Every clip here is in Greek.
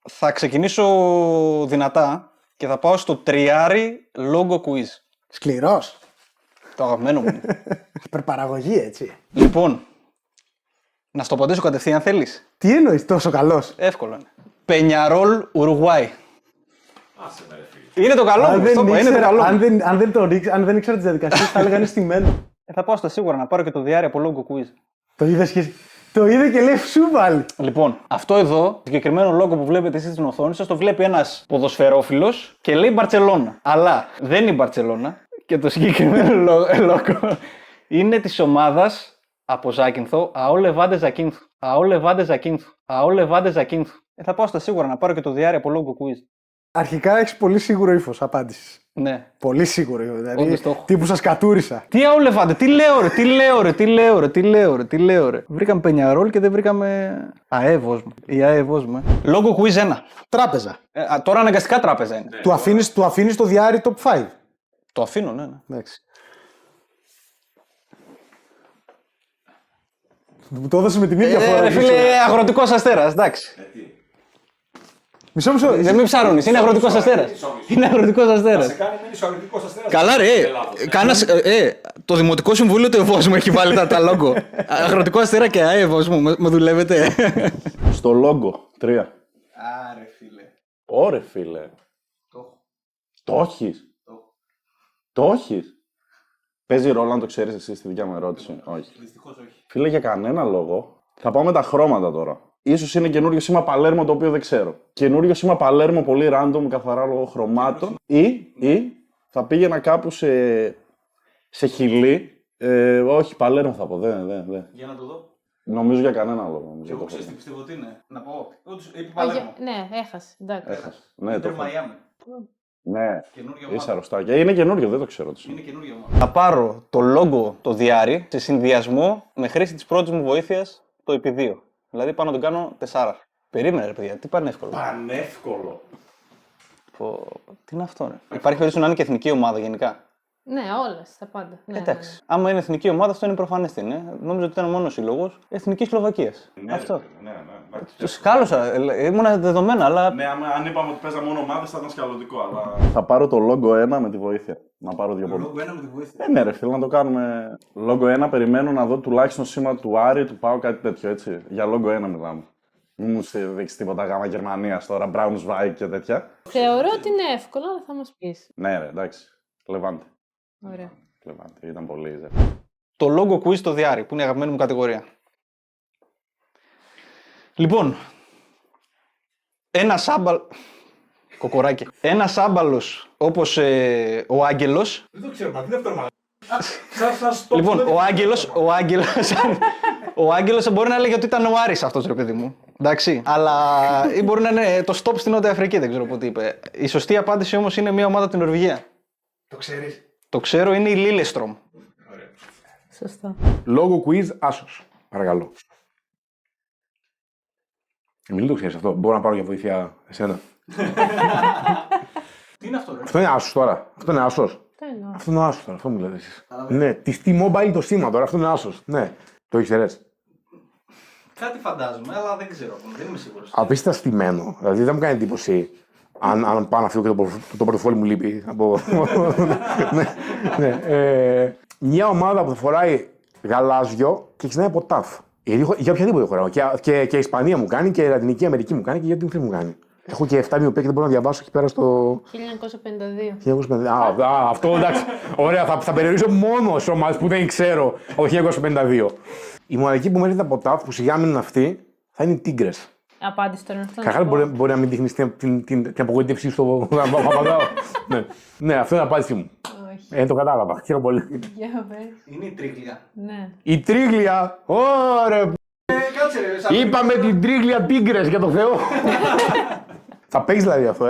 Θα ξεκινήσω δυνατά και θα πάω στο τριάρι logo quiz. Σκληρός. Το αγαπημένο μου. Υπερπαραγωγή, έτσι. Λοιπόν, να στο απαντήσω κατευθείαν θέλεις. Τι εννοείς τόσο καλός? Εύκολο είναι. Πενιαρόλ Ουρουγουάι. Είναι το καλό μου. Είναι το καλό. Αν δεν ήξερα τις διαδικασίες, θα έλεγα είναι στημένο. Θα πάω στα σίγουρα να πάρω και το διάρρη από logo quiz. Το είδε και λέει σου πάλι. Λοιπόν, αυτό εδώ, το συγκεκριμένο λόγο που βλέπετε εσείς στην οθόνη σας, το βλέπει ένας ποδοσφαιρόφιλος και λέει Μπαρτσελώνα. Αλλά δεν είναι η Μπαρτσελώνα και το συγκεκριμένο λόγο είναι της ομάδας από Ζάκυνθο, Αόλε Βάντε Ζακίνθου. Αόλε Βάντε Ζακίνθου. Αόλε Βάντε Ζακίνθου. Θα πάω στα σίγουρα να πάρω και το διάρρη από logo quiz. Αρχικά έχεις πολύ σίγουρο ύφος απάντησης. Ναι. Πολύ σίγουρο. Δηλαδή, Όντως το έχω. τύπου σας κατούρισα. Τι Αόλε Βάντε, τι λέω ρε. Βρήκαμε Πενιαρόλ και δεν βρήκαμε ΑΕΒΟΣ μου. Η ΑΕΒΟΣ μου. Logo quiz 1. Τράπεζα. Τώρα αναγκαστικά τράπεζα είναι. Του αφήνεις το διάρρη top 5. Το αφήνω, ναι. Εντάξει. Μου το έδωσες με την ίδια φορά. Φίλε, αγροτικός αστέρας, εντάξει. Μισό. Μην ψάρουνεις, είναι αγροτικός αστέρας. Είναι αγροτικός αστέρας. Σε κάνει μήνυση ο αγροτικός αστέρας. Καλά ρε, το Δημοτικό Συμβούλιο του ΕΒΟΣ μου έχει βάλει τα λόγο. Αγροτικό αστέρα και ΑΕΒΟΣ μου, με δουλεύετε. Στο λόγο, 3. Άρε φίλε. Ωρε φίλε. Το έχεις. Το έχεις. Παίζει ρόλο αν το ξέρεις εσύ στη δικιά μου ερώτηση. Όχι. Δυστυχώς όχι. Φίλε, για κανένα λόγο. Θα πάω με τα χρώματα τώρα. Ίσως είναι καινούριο σήμα Παλέρμο το οποίο δεν ξέρω. Καινούριο σήμα Παλέρμο πολύ random, καθαρά λόγω χρωμάτων. Ή θα πήγαινα κάπου σε χιλή. Όχι, Παλέρμο θα πω. Δεν. Για να το δω. Νομίζω για κανένα λόγο. Και εγώ ξέρεις τι πιστεύω ότι είναι. Να πω. Όντως, είπε Παλέμο. Παλέμο. Ναι, έχασε. Εντάξει. Έχασε. Ναι, το Μαϊάμι. Ναι, Καινούργια είσαι ομάδα. αρρωστάκια. Είναι καινούριο, δεν το ξέρω. Είναι καινούργια ομάδα. Θα πάρω το logo, το διάρρη, σε συνδυασμό με χρήση της πρώτης μου βοήθειας το επί 2. Δηλαδή πάω να τον κάνω 4. Περίμενε ρε παιδιά, τι πανεύκολο. Πανεύκολο. Τι είναι αυτό ρε. Υπάρχει περίπτωση να είναι και εθνική ομάδα γενικά. Ναι, όλες, τα πάντα. Ναι, Εντάξει. Άμα είναι εθνική ομάδα, αυτό είναι προφανές τι είναι. Νόμιζα ότι ήταν ο μόνος σύλλογος Εθνικής Σλοβακίας. Αυτό. Ναι. Το σκάλωσα. Ήμουν δεδομένα, αλλά. Ναι, αν είπαμε ότι παίζαμε μόνο ομάδες θα ήταν σκαλωτικό, αλλά. Θα πάρω το logo 1 με τη βοήθεια. Να πάρω δύο πόντους. Λόγω ένα με τη βοήθεια. Ναι, ρε φίλε, να το κάνουμε. Logo 1, περιμένω να δω τουλάχιστον σήμα του Άρη, του πάω κάτι τέτοιο έτσι. Για logo 1 μιλάμε. Μην μου δείξει τίποτα γάμα Γερμανίας τώρα, Braunschweig και τέτοια. Θεωρώ ότι είναι εύκολο, αλλά θα μας πεις. Ναι, ρε, εντάξει. Λεβάντε. Ωραία. Λεβάντε, ήταν πολύ ζε. Το logo quiz στο διάρρη, που είναι η αγαπημένη μου κατηγορία. Λοιπόν, ένα άμπαλο. Κοκοράκι. Ένα άμπαλος όπως ο Άγγελος. Δεν το ξέρω, μα τι είναι αυτό, Λοιπόν, ο Άγγελος μπορεί να λέγει ότι ήταν ο Άρης αυτός ρε παιδί μου. Εντάξει. Αλλά ή μπορεί να είναι το stop στην Νότια Αφρική, δεν ξέρω πότε είπε. Η σωστή απάντηση όμως είναι μια ομάδα από την Νορβηγία. Το ξέρεις. Το ξέρω, είναι η Λίλεστρομ. Σωστά. Λόγο quiz άσος. Παρακαλώ. Μην το ξέρεις αυτό. Μπορώ να πάρω για βοήθεια εσένα. Τι είναι αυτό, ρε. Αυτό είναι άσος τώρα. Αυτό είναι άσος. Τι εννοώ. Αυτό είναι άσος τώρα. Αυτό μου λέτε εσείς. Ναι, τη T-Mobile το σήμα τώρα. Αυτό είναι άσος. Ναι. Το ήξερες. Κάτι φαντάζομαι, αλλά δεν ξέρω. Δεν είμαι σίγουρος. Απίστευτα στημένο. Δηλαδή δεν μου κάνει εντύπωση αν πάω να φύγω και το πορτοφόλι μου λείπει. Ναι. Μια ομάδα που θα φοράει γαλάζιο και ξεκινάει από τάφ. Για οποιαδήποτε χώρα. Και η Ισπανία μου κάνει και η Λατινική Αμερική μου κάνει και γιατί μου κάνει. Έχω και 7 μοιοπία και δεν μπορώ να διαβάσω εκεί πέρα στο. 1952. 1952. Αυτό εντάξει. Ωραία, θα περιορίσω μόνο σε ομάδες που δεν ξέρω από το 1952. Η μοναδική που μένει από τάφ που σιγά μείνουν αυτοί θα είναι οι Τίγκρες. Απάντηση τώρα αυτό. Καταρχάς μπορεί να μην δείχνεις την απογοήτευση στο Παπαδάο. Ναι, αυτό είναι η απάντησή μου. Όχι. Το κατάλαβα. Χαίρομαι πολύ. Για πες. Είναι η Τρίγλια. Ναι. Η Τρίγλια. Ωραία. Κάτσε ρε. Είπαμε την Τρίγλια Τίγκρες για το Θεό. Θα παίξεις δηλαδή αυτό,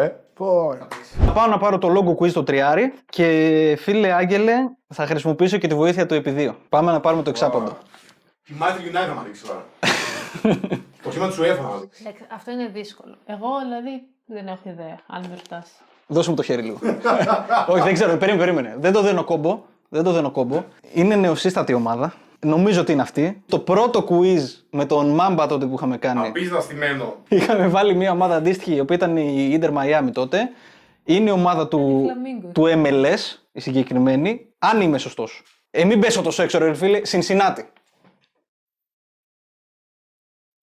Θα πάω να πάρω το logo quiz στο τριάρι και φίλε Άγγελε θα χρησιμοποιήσω και τη βοήθεια του επί 2. Πάμε να πάρουμε το εξάποντο. Τη Manchester United θα μας δείξει τώρα. Το σήμα του UEFA θα μας δείξει. Εντάξει, αυτό είναι δύσκολο. Εγώ δηλαδή δεν έχω ιδέα, αν με ρωτάς. Δώσε μου το χέρι λίγο. Όχι, δεν ξέρω, περίμενε. Δεν το δίνω κόμπο. Είναι νεοσύστατη ομάδα. Νομίζω ότι είναι αυτή. Το πρώτο quiz με τον Μάμπα τότε που είχαμε κάνει. Απίστευτα στημένο. Είχαμε βάλει μια ομάδα αντίστοιχη, η οποία ήταν η Inter Miami τότε. Είναι η ομάδα του MLS, η συγκεκριμένη, αν είμαι σωστός. Μην πέσω τόσο έξω, ρε φίλε, Cincinnati.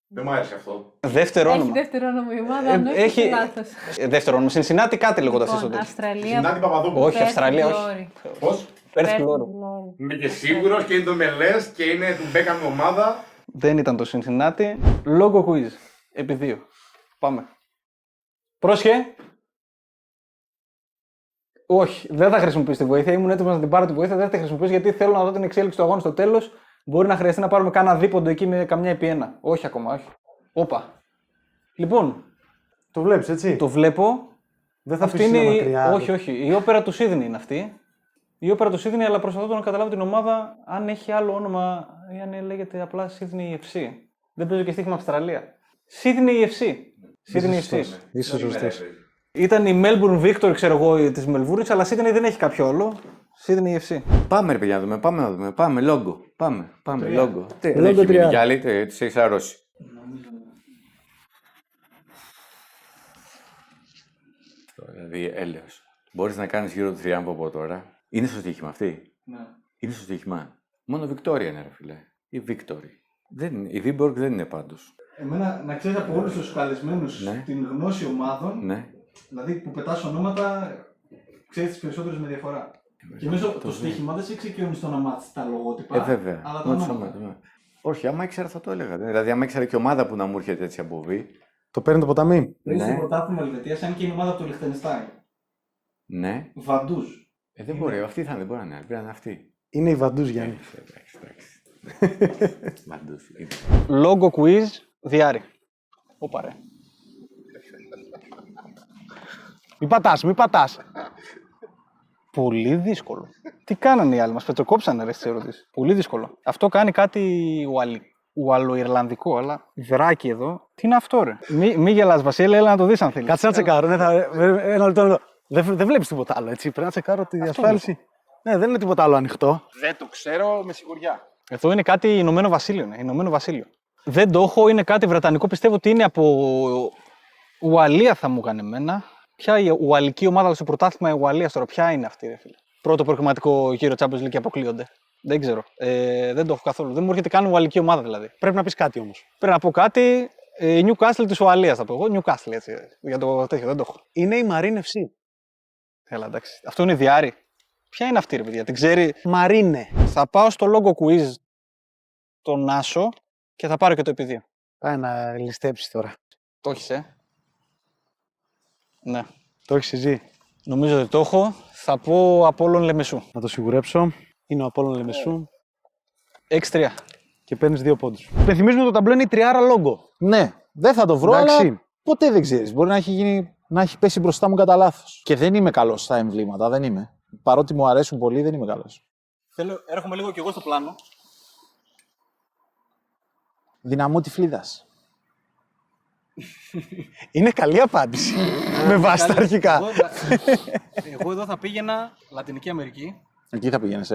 Δεν μου άρεσε αυτό. Δεύτερο Έχει όνομα. δεύτερο όνομα η ομάδα, αν όχι έχει- έχει λάθος. Δεύτερο όνομα. Cincinnati κάτι λέγοντα εσείς Λοιπόν, τότε. Αυστραλία. Συνάντη Παπαδόπουλο. Όχι, Αυστραλία, όχι. Πώ? Πέρσι Perth Glory. Glory. Είμαι και σίγουρο και είναι το Μελές και είναι του Μπέκαμ η ομάδα. Δεν ήταν το Cincinnati. Λόγο quiz. Επί 2. Πάμε. Πρόσχε. Όχι, δεν θα χρησιμοποιήσω τη βοήθεια. Ήμουν έτοιμο να την πάρω τη βοήθεια. Δεν θα τη χρησιμοποιήσω γιατί θέλω να δω την εξέλιξη του αγώνα στο τέλος. Μπορεί να χρειαστεί να πάρουμε κάνα δίποντο εκεί με καμιά επί 1. Όχι ακόμα, όχι. Όπα. Λοιπόν, Το βλέπει, έτσι. το βλέπω. Δεν θα Αυτή αφήσει είναι. μακριά. Όχι, όχι. Η όπερα του Σίδνη είναι αυτή. Η όπερα του Σίδνη, αλλά προσπαθώ να καταλάβω την ομάδα αν έχει άλλο όνομα ή αν λέγεται απλά Sydney FC. Δεν παίζω και στοίχημα Αυστραλία. Sydney FC. Sydney FC. Είσαι σωστός. Ήταν η Melbourne Victory, ξέρω εγώ, τη Μελβούρνης, αλλά Sydney δεν έχει κάποιο άλλο. Sydney FC. Πάμε ρε παιδιά να δούμε, πάμε να δούμε. Πάμε, λόγκο. Πάμε, λόγκο. Δεν Λόγκο έχει μείνει τρία. κι άλλη, τις έχεις αρρώσει. Δηλαδή, έλεος. Μπορείς να κάνεις γύρω του θριάμβου από τώρα. Είναι στο στοίχημα αυτή. Ναι. Είναι στο στοίχημα. Μόνο Βικτόρια είναι ρε φίλε. Η Victory. Δεν είναι. Η Viborg δεν είναι πάντως. Εμένα, να ξέρει από όλου του καλεσμένου Ναι. την γνώση ομάδων, Ναι. δηλαδή που πετά ονόματα, ξέρει τι περισσότερε με διαφορά. Και νομίζω το στοίχημα δεν σε εξοικειώνει στο να μάθει τα λογότυπα. Βέβαια. Αλλά τα Μόνο ονόματα. σώμα. Όχι, άμα ήξερα θα το έλεγα. Δηλαδή, άμα ήξερα και ομάδα που να μου έρχεται έτσι από Β. Το παίρνει το ποταμί. Δηλαδή Ναι. στο πρωτάθλημα Ελβετία, αν και είναι η ομάδα από το Λιχτενστάιν. Ναι. Βαντούζ. Δεν μπορεί. Αυτή θα είναι. Δεν μπορεί να είναι. Πρέπει να είναι αυτή. Είναι η Βαντούς, Γιάννη. Εντάξει. Μαντούς. Λόγο quiz, διάρρη. Όπα ρε. Μη πατάς. Πολύ δύσκολο. Τι κάνανε οι άλλοι, μας πετσοκόψανε ρε στις ερωτήσεις. Πολύ δύσκολο. Αυτό κάνει κάτι ουαλοϊρλανδικό, αλλά δράκι εδώ. Τι είναι αυτό ρε. Μη γελάς Βασίλη, έλα να το δεις αν θέλεις. Κάτσε να τσεκάρω. Ναι, ένα λεπτό. Δεν βλέπει τίποτα άλλο, έτσι. Πρέπει να τσεκάρω τη διασφάλιση. Ναι, δεν είναι τίποτα άλλο ανοιχτό. Δεν το ξέρω με σιγουριά. Εδώ είναι κάτι Ηνωμένο Βασίλειο. Ηνωμένο Βασίλειο. Δεν το έχω, είναι κάτι βρετανικό. Πιστεύω ότι είναι από Ουαλία θα μου έκανε εμένα. Ποια η ουαλική ομάδα στο πρωτάθλημα Ουαλίας τώρα, ποια είναι αυτή, ρε φίλε. Πρώτο προκριματικό γύρο Champions League και αποκλείονται. Δεν ξέρω. Δεν το έχω καθόλου. Δεν μου έρχεται καν ουαλική ομάδα δηλαδή. Πρέπει να πει κάτι όμω. Πρέπει να πω κάτι. Newcastle τη Ουαλίας θα πω εγώ. Newcastle έτσι. Για το τέτοιο δεν το έχω. Είναι η Marine FC. Έλα εντάξει. Αυτό είναι διάρρη. Ποια είναι αυτή, ρε παιδιά, την ξέρει. Μαρίνε. Θα πάω στο λόγο quiz τον Άσο και θα πάρω και το επί 2. Πάει να ληστέψει τώρα. Το έχεις, Ναι. Το έχει ζει. Νομίζω ότι το έχω. Θα πω Απόλλων Λεμεσού. Να το σιγουρέψω. Είναι ο Απόλλων Λεμεσού 6-3. και παίρνει 2 πόντους. Υπενθυμίζουμε ότι το ταμπλό είναι η τριάρα λόγκο. Ναι, δεν θα το βρω, Εντάξει. αλλά ποτέ δεν ξέρεις. Μπορεί να έχει πέσει μπροστά μου κατά λάθος. Και δεν είμαι καλός στα εμβλήματα, δεν είμαι. Παρότι μου αρέσουν πολύ, δεν είμαι καλός. Έρχομαι λίγο κι εγώ στο πλάνο. Δυναμό Τυφλίδας. Είναι καλή απάντηση. Με βάση τα αρχικά. Εγώ εδώ θα πήγαινα Λατινική Αμερική. Εκεί θα πήγαινες,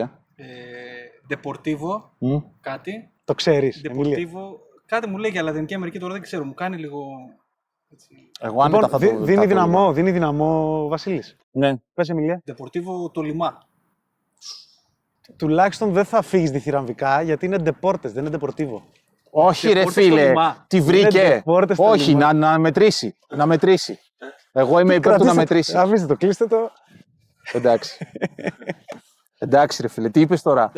Deportivo, Μμ. κάτι. Το ξέρεις. Deportivo. Κάτι μου λέει για Λατινική Αμερική τώρα δεν ξέρω. Μου κάνει λίγο. Εγώ άνετα θα το Δίνει δυναμό ο Βασίλης. Ναι. Πες Εμιλία. Deportivo το Λιμά. Τουλάχιστον δεν θα φύγεις διθυραμβικά γιατί είναι ντεπόρτες, δεν είναι ντεπορτίβο. Όχι, ρε Deportes στο φίλε. Λιμά. Τι βρήκε. Deportes στο Όχι, Λιμά. να μετρήσει. Να μετρήσει. Εγώ είμαι υπέρ του να μετρήσει. Αφήστε το, κλείστε το. Εντάξει. Εντάξει, ρε φίλε, τι είπες τώρα.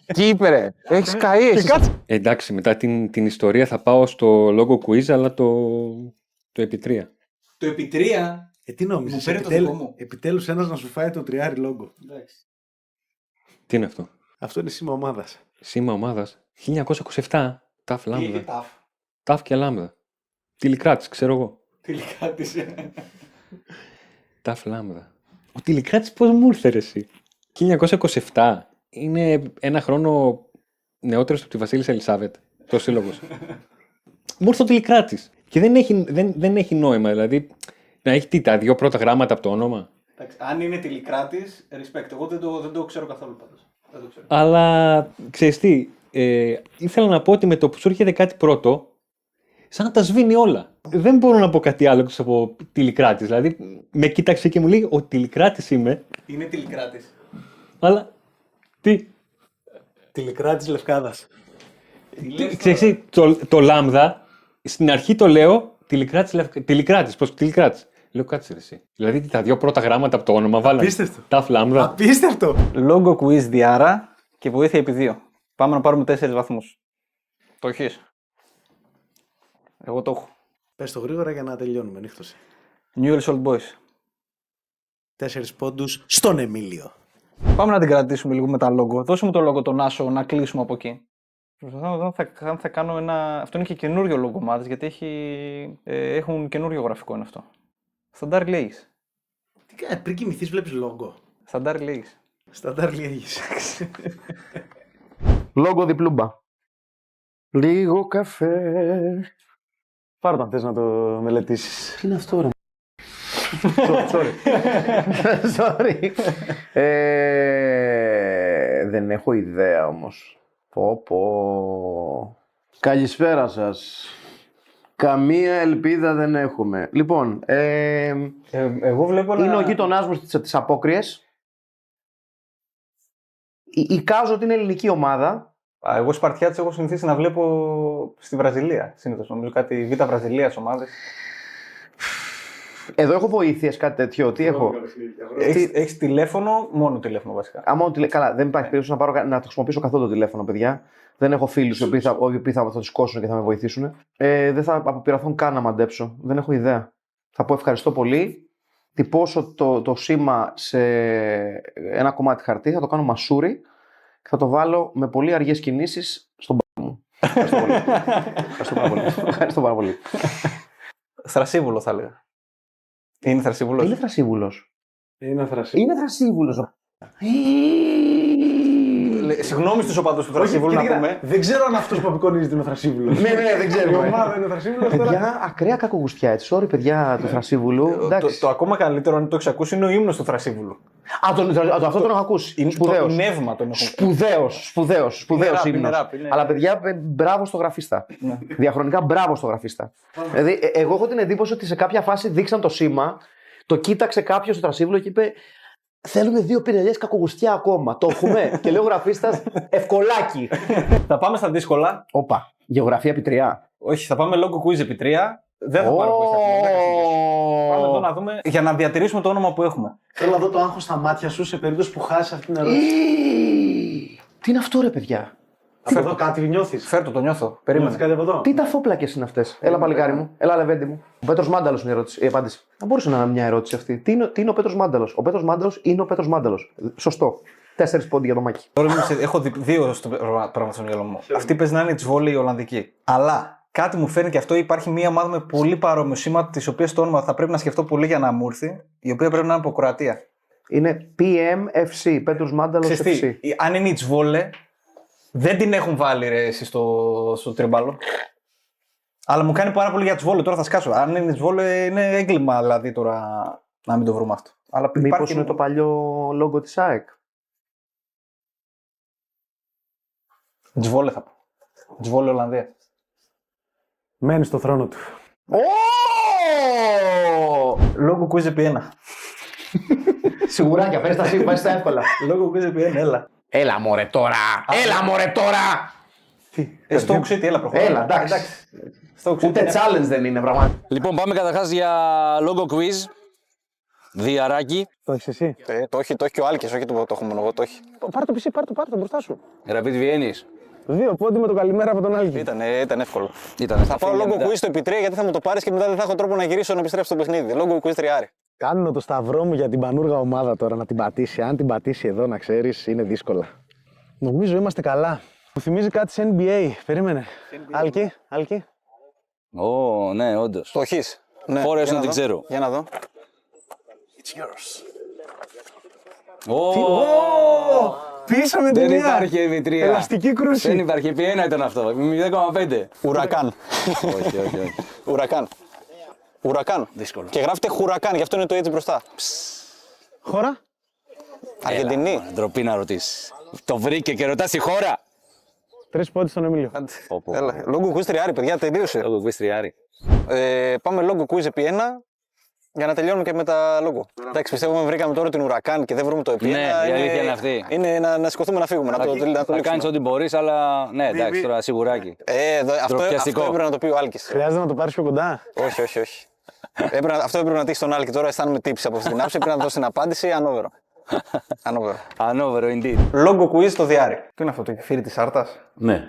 Τι είπε, ρε. Έχεις καεί. Και εσύ. κάτσε. Εντάξει, μετά την ιστορία θα πάω στο λόγο quiz, αλλά το επί 3. Το επί 3. Τι νόμιζες, Μου φέρει το δικό μου. επιτέλους ένας να σου φάει το τριάρι λόγκο. Τι είναι αυτό? Αυτό είναι σήμα ομάδας. Σήμα ομάδας 1927. Ταφ Λάμδα. Ταφ. Ταφ και Λάμδα. Τηλικράτης, ξέρω εγώ. Τηλικράτης. Ταφ Λάμδα. Ο Τηλικράτης πώς μου ήρθε ρε εσύ? 1927. Είναι ένα χρόνο νεότερος από τη Βασίλισσα Ελισάβετ. Το σύλλογος. Μου ήρθε ο Τηλικράτης. Και δεν έχει νόημα, δηλαδή να έχει τα δύο πρώτα γράμματα από το όνομα. Αν είναι τηλικράτης, respect. Εγώ δεν το ξέρω καθόλου πάντως. Αλλά ξέρεις τι, ήθελα να πω ότι με το που σου έρχεται κάτι πρώτο, σαν να τα σβήνει όλα. Δεν μπορώ να πω κάτι άλλο εκτός από Τηλικράτης. Δηλαδή, με κοίταξε και μου λέει ότι Τηλικράτης είμαι, Είναι Τηλικράτης. αλλά τι. Τηλικράτης Λευκάδας. Ξέρεις τι, το λάμδα, στην αρχή το λέω Τηλικράτης, πώς Τηλικράτης. Λέω κάτσε ρε εσύ. Δηλαδή τα δύο πρώτα γράμματα από το όνομα βάλανε. Απίστευτο. Τα λάμδα. Απίστευτο. Logo quiz Διάρα και βοήθεια επί 2. Πάμε να πάρουμε 4 βαθμούς. Το έχεις? Εγώ το έχω. Πες το γρήγορα για να τελειώνουμε. Νύχτωσε. Newell's Old Boys. 4 πόντους στον Εμίλιο. Πάμε να την κρατήσουμε λίγο με τα logo. Δώσε μου το logo τον Άσο να κλείσουμε από εκεί. Προσπαθώ να δω αν θα κάνω ένα. Αυτό είναι και καινούριο logo ομάδας γιατί έχουν καινούριο γραφικό είναι αυτό. Σταντάρ Λέης. Τι κάνει, πριν κοιμηθείς βλέπεις λόγο. Σταντάρ Λέης. Σταντάρ λέγεις. Λόγο διπλούμπα. Λίγο καφέ. Πάρ' το αν θες να το μελετήσεις. Τι είναι αυτό ρε. Sorry. Δεν έχω ιδέα όμως. Πω. Καλησπέρα σας. Καμία ελπίδα δεν έχουμε. Λοιπόν, Εγώ βλέπω είναι ο γείτονάς μου στις Απόκριες. Εικάζω ότι είναι ελληνική ομάδα. Εγώ Σπαρτιάτης έχω συνηθίσει να βλέπω στη Βραζιλία. Συνήθως νομίζω κάτι Β' Βραζιλίας ομάδες. Εδώ έχω βοήθειες, κάτι τέτοιο. Τι έχω. Έχεις τηλέφωνο, μόνο τηλέφωνο βασικά. Καλά, δεν υπάρχει περίπτωση να το χρησιμοποιήσω καθόλου το τηλέφωνο, παιδιά. Δεν έχω φίλους οι οποίοι θα το σκόσουν και θα με βοηθήσουν. Δεν θα αποπειραθώ καν να μαντέψω. Δεν έχω ιδέα. Θα πω ευχαριστώ πολύ. Τυπώσω το σήμα σε ένα κομμάτι χαρτί, θα το κάνω μασούρι και θα το βάλω με πολύ αργές κινήσεις στον πάγο μου. Ευχαριστώ πολύ. Ευχαριστώ πάρα πολύ. Θρασίβουλο θα έλεγα. Είναι Θρασίβουλος. Είναι Θρασίβουλος. Είναι θρασί. Είναι Θρασίβουλος. Συγγνώμη στους οπαδούς του Θρασίβουλου να πούμε. Δεν ξέρω αν αυτός που απεικονίζεται είναι ο Θρασίβουλος. Ναι, δεν Η ξέρω. ομάδα είναι ο Θρασίβουλος τώρα. Παιδιά, ακραία κακογουστιά έτσι. Sorry, παιδιά του Θρασίβουλου. Το ακόμα καλύτερο, αν το έχεις ακούσει, είναι ο ύμνος του Θρασίβουλου. Αυτό τον έχω ακούσει. Το νεύμα τον έχω. Σπουδαίος ύμνος. Αλλά παιδιά, μπράβο στο γραφίστα. Διαχρονικά μπράβο στο γραφίστα. Δηλαδή, εγώ έχω την εντύπωση ότι σε κάποια φάση δείξαν το σήμα, το κοίταξε κάποιο στο Θρασίβουλο και είπε: θέλουμε 2 πινελιές κακογουστιά ακόμα. Το έχουμε. Και λέει ο γραφίστας: ευκολάκι. Θα πάμε στα δύσκολα. Όπα. Γεωγραφία επί 3. Όχι, θα πάμε logo quiz επί 3. Δεν θα πάρω βοήθεια. Πάμε εδώ να δούμε για να διατηρήσουμε το όνομα που έχουμε. Θέλω να δω το άγχος στα μάτια σου σε περίπτωση που χάσεις αυτή την ερώτηση. Τι είναι αυτό, ρε παιδιά. Αυτό κάτι νιώθεις. Φέρ' το νιώθω. Νιώθεις Περίμενε. κάτι από εδώ. Τι ταφόπλακες είναι αυτές. Έλα, παλικάρι μου. Έλα, λεβέντι μου. Ο Πέτρος Μάνταλος είναι η απάντηση. Θα μπορούσε να είναι μια ερώτηση αυτή. Τι είναι ο Πέτρος Μάνταλος. Ο Πέτρος Μάνταλος είναι ο Πέτρος Μάνταλος. Σωστό. 4 πόντοι για το μάκι. Τώρα έχω 2 πράγματα στο μυαλό μου. Αυτή παίζει να είναι η Τσβόλη η Ολλανδική. Αλλά κάτι μου φέρνει και αυτό. Υπάρχει μια ομάδα με πολύ παρόμοιο σήμα, τη οποία το όνομα θα πρέπει να σκεφτώ πολύ για να μου έρθει, η οποία πρέπει να είναι από Κροατία. Είναι PMFC. Πέτρος Μάνταλος FC. Αν είναι η Τσβόλε, δεν την έχουν βάλει ρε εσύ στο τριμπάλο. Αλλά μου κάνει πάρα πολύ για Τσβόλε. Τώρα θα σκάσω. Αν είναι η Τσβόλε, είναι έγκλημα δηλαδή τώρα να μην το βρούμε αυτό. Αλλά Μήπως είναι το παλιό λόγο της ΑΕΚ. Τσβόλε θα πω. Τσβόλε Ολλανδία. Μένει στο θρόνο του. Λόγω quiz επί 1. Σιγουράκια, πες τα εύκολα. Λόγω quiz επί 1, έλα. Έλα μωρέ τώρα! Έλα μωρέ τώρα! Στο City, έλα προχωράμε. Έλα, εντάξει. Ούτε challenge δεν είναι πραγματικά. Λοιπόν, πάμε καταρχάς για logo quiz. Διαράκι. Το έχεις εσύ. Το έχει και ο Άλκης, όχι το έχω μόνο εγώ, το έχει. Πάρ' το PC, πάρ' το μπροστά σου. Rapid Βιέννης. 2 πόντι με το καλημέρα από τον Άλκη. Ήταν εύκολο. Θα πάω λόγω quiz στο επί 3 γιατί θα μου το πάρεις και μετά δεν θα έχω τρόπο να γυρίσω να επιστρέψω στο παιχνίδι. Λόγω quiz 3. Κάνω το σταυρό μου για την πανούργα ομάδα τώρα να την πατήσει. Αν την πατήσει εδώ, να ξέρεις, είναι δύσκολα. Νομίζω είμαστε καλά. Μου θυμίζει κάτι σε NBA. Περίμενε. Άλκη. Ω, ναι, όντως. Το έχεις. Ναι. Φόρες να την ξέρω. Για να δω. It's yours. Πίσω με την Δεν μία. υπάρχει επί 3. Ελαστική κρούση. Δεν υπάρχει, επί 1 ήταν αυτό. 0,5. Ουρακάν. Όχι. Ουρακάν. Δύσκολο. Και γράφεται Χουρακάν, γι' αυτό είναι το έτσι μπροστά. Χώρα. Αργεντινή. Ντροπή να ρωτήσεις. Το βρήκε και ρωτά τη χώρα. 3 πόντους στον Εμίλιο. Έλα, λόγκο quiz τριάρι, παιδιά, τελείωσε. Λόγο quiz τριάρι. Πάμε λόγκο quiz επί 1 για να τελειώνουμε και με τα λόγκο. Εντάξει, πιστεύω ότι βρήκαμε τώρα την ουρακάν και δεν βρούμε το επί 1. Ναι, η αλήθεια είναι αυτή. Είναι να σηκωθούμε να φύγουμε. Θα κάνεις ό,τι μπορείς, αλλά ναι, εντάξει, τώρα σιγουράκι. Αυτό έπρεπε να το πει ο Άλκης. Χρειάζεται να το πάρεις πιο κοντά. Όχι. Αυτό έπρεπε να τύχει στον Άλκη. Τώρα αισθάνομαι τύψη από αυτή την άψη. Πρέπει να δώσει την απάντηση. Ανόβερο, indeed. Λόγκο quiz στο διάρρη. Τι είναι αυτό, το κεφίρι της Άρτας? Ναι,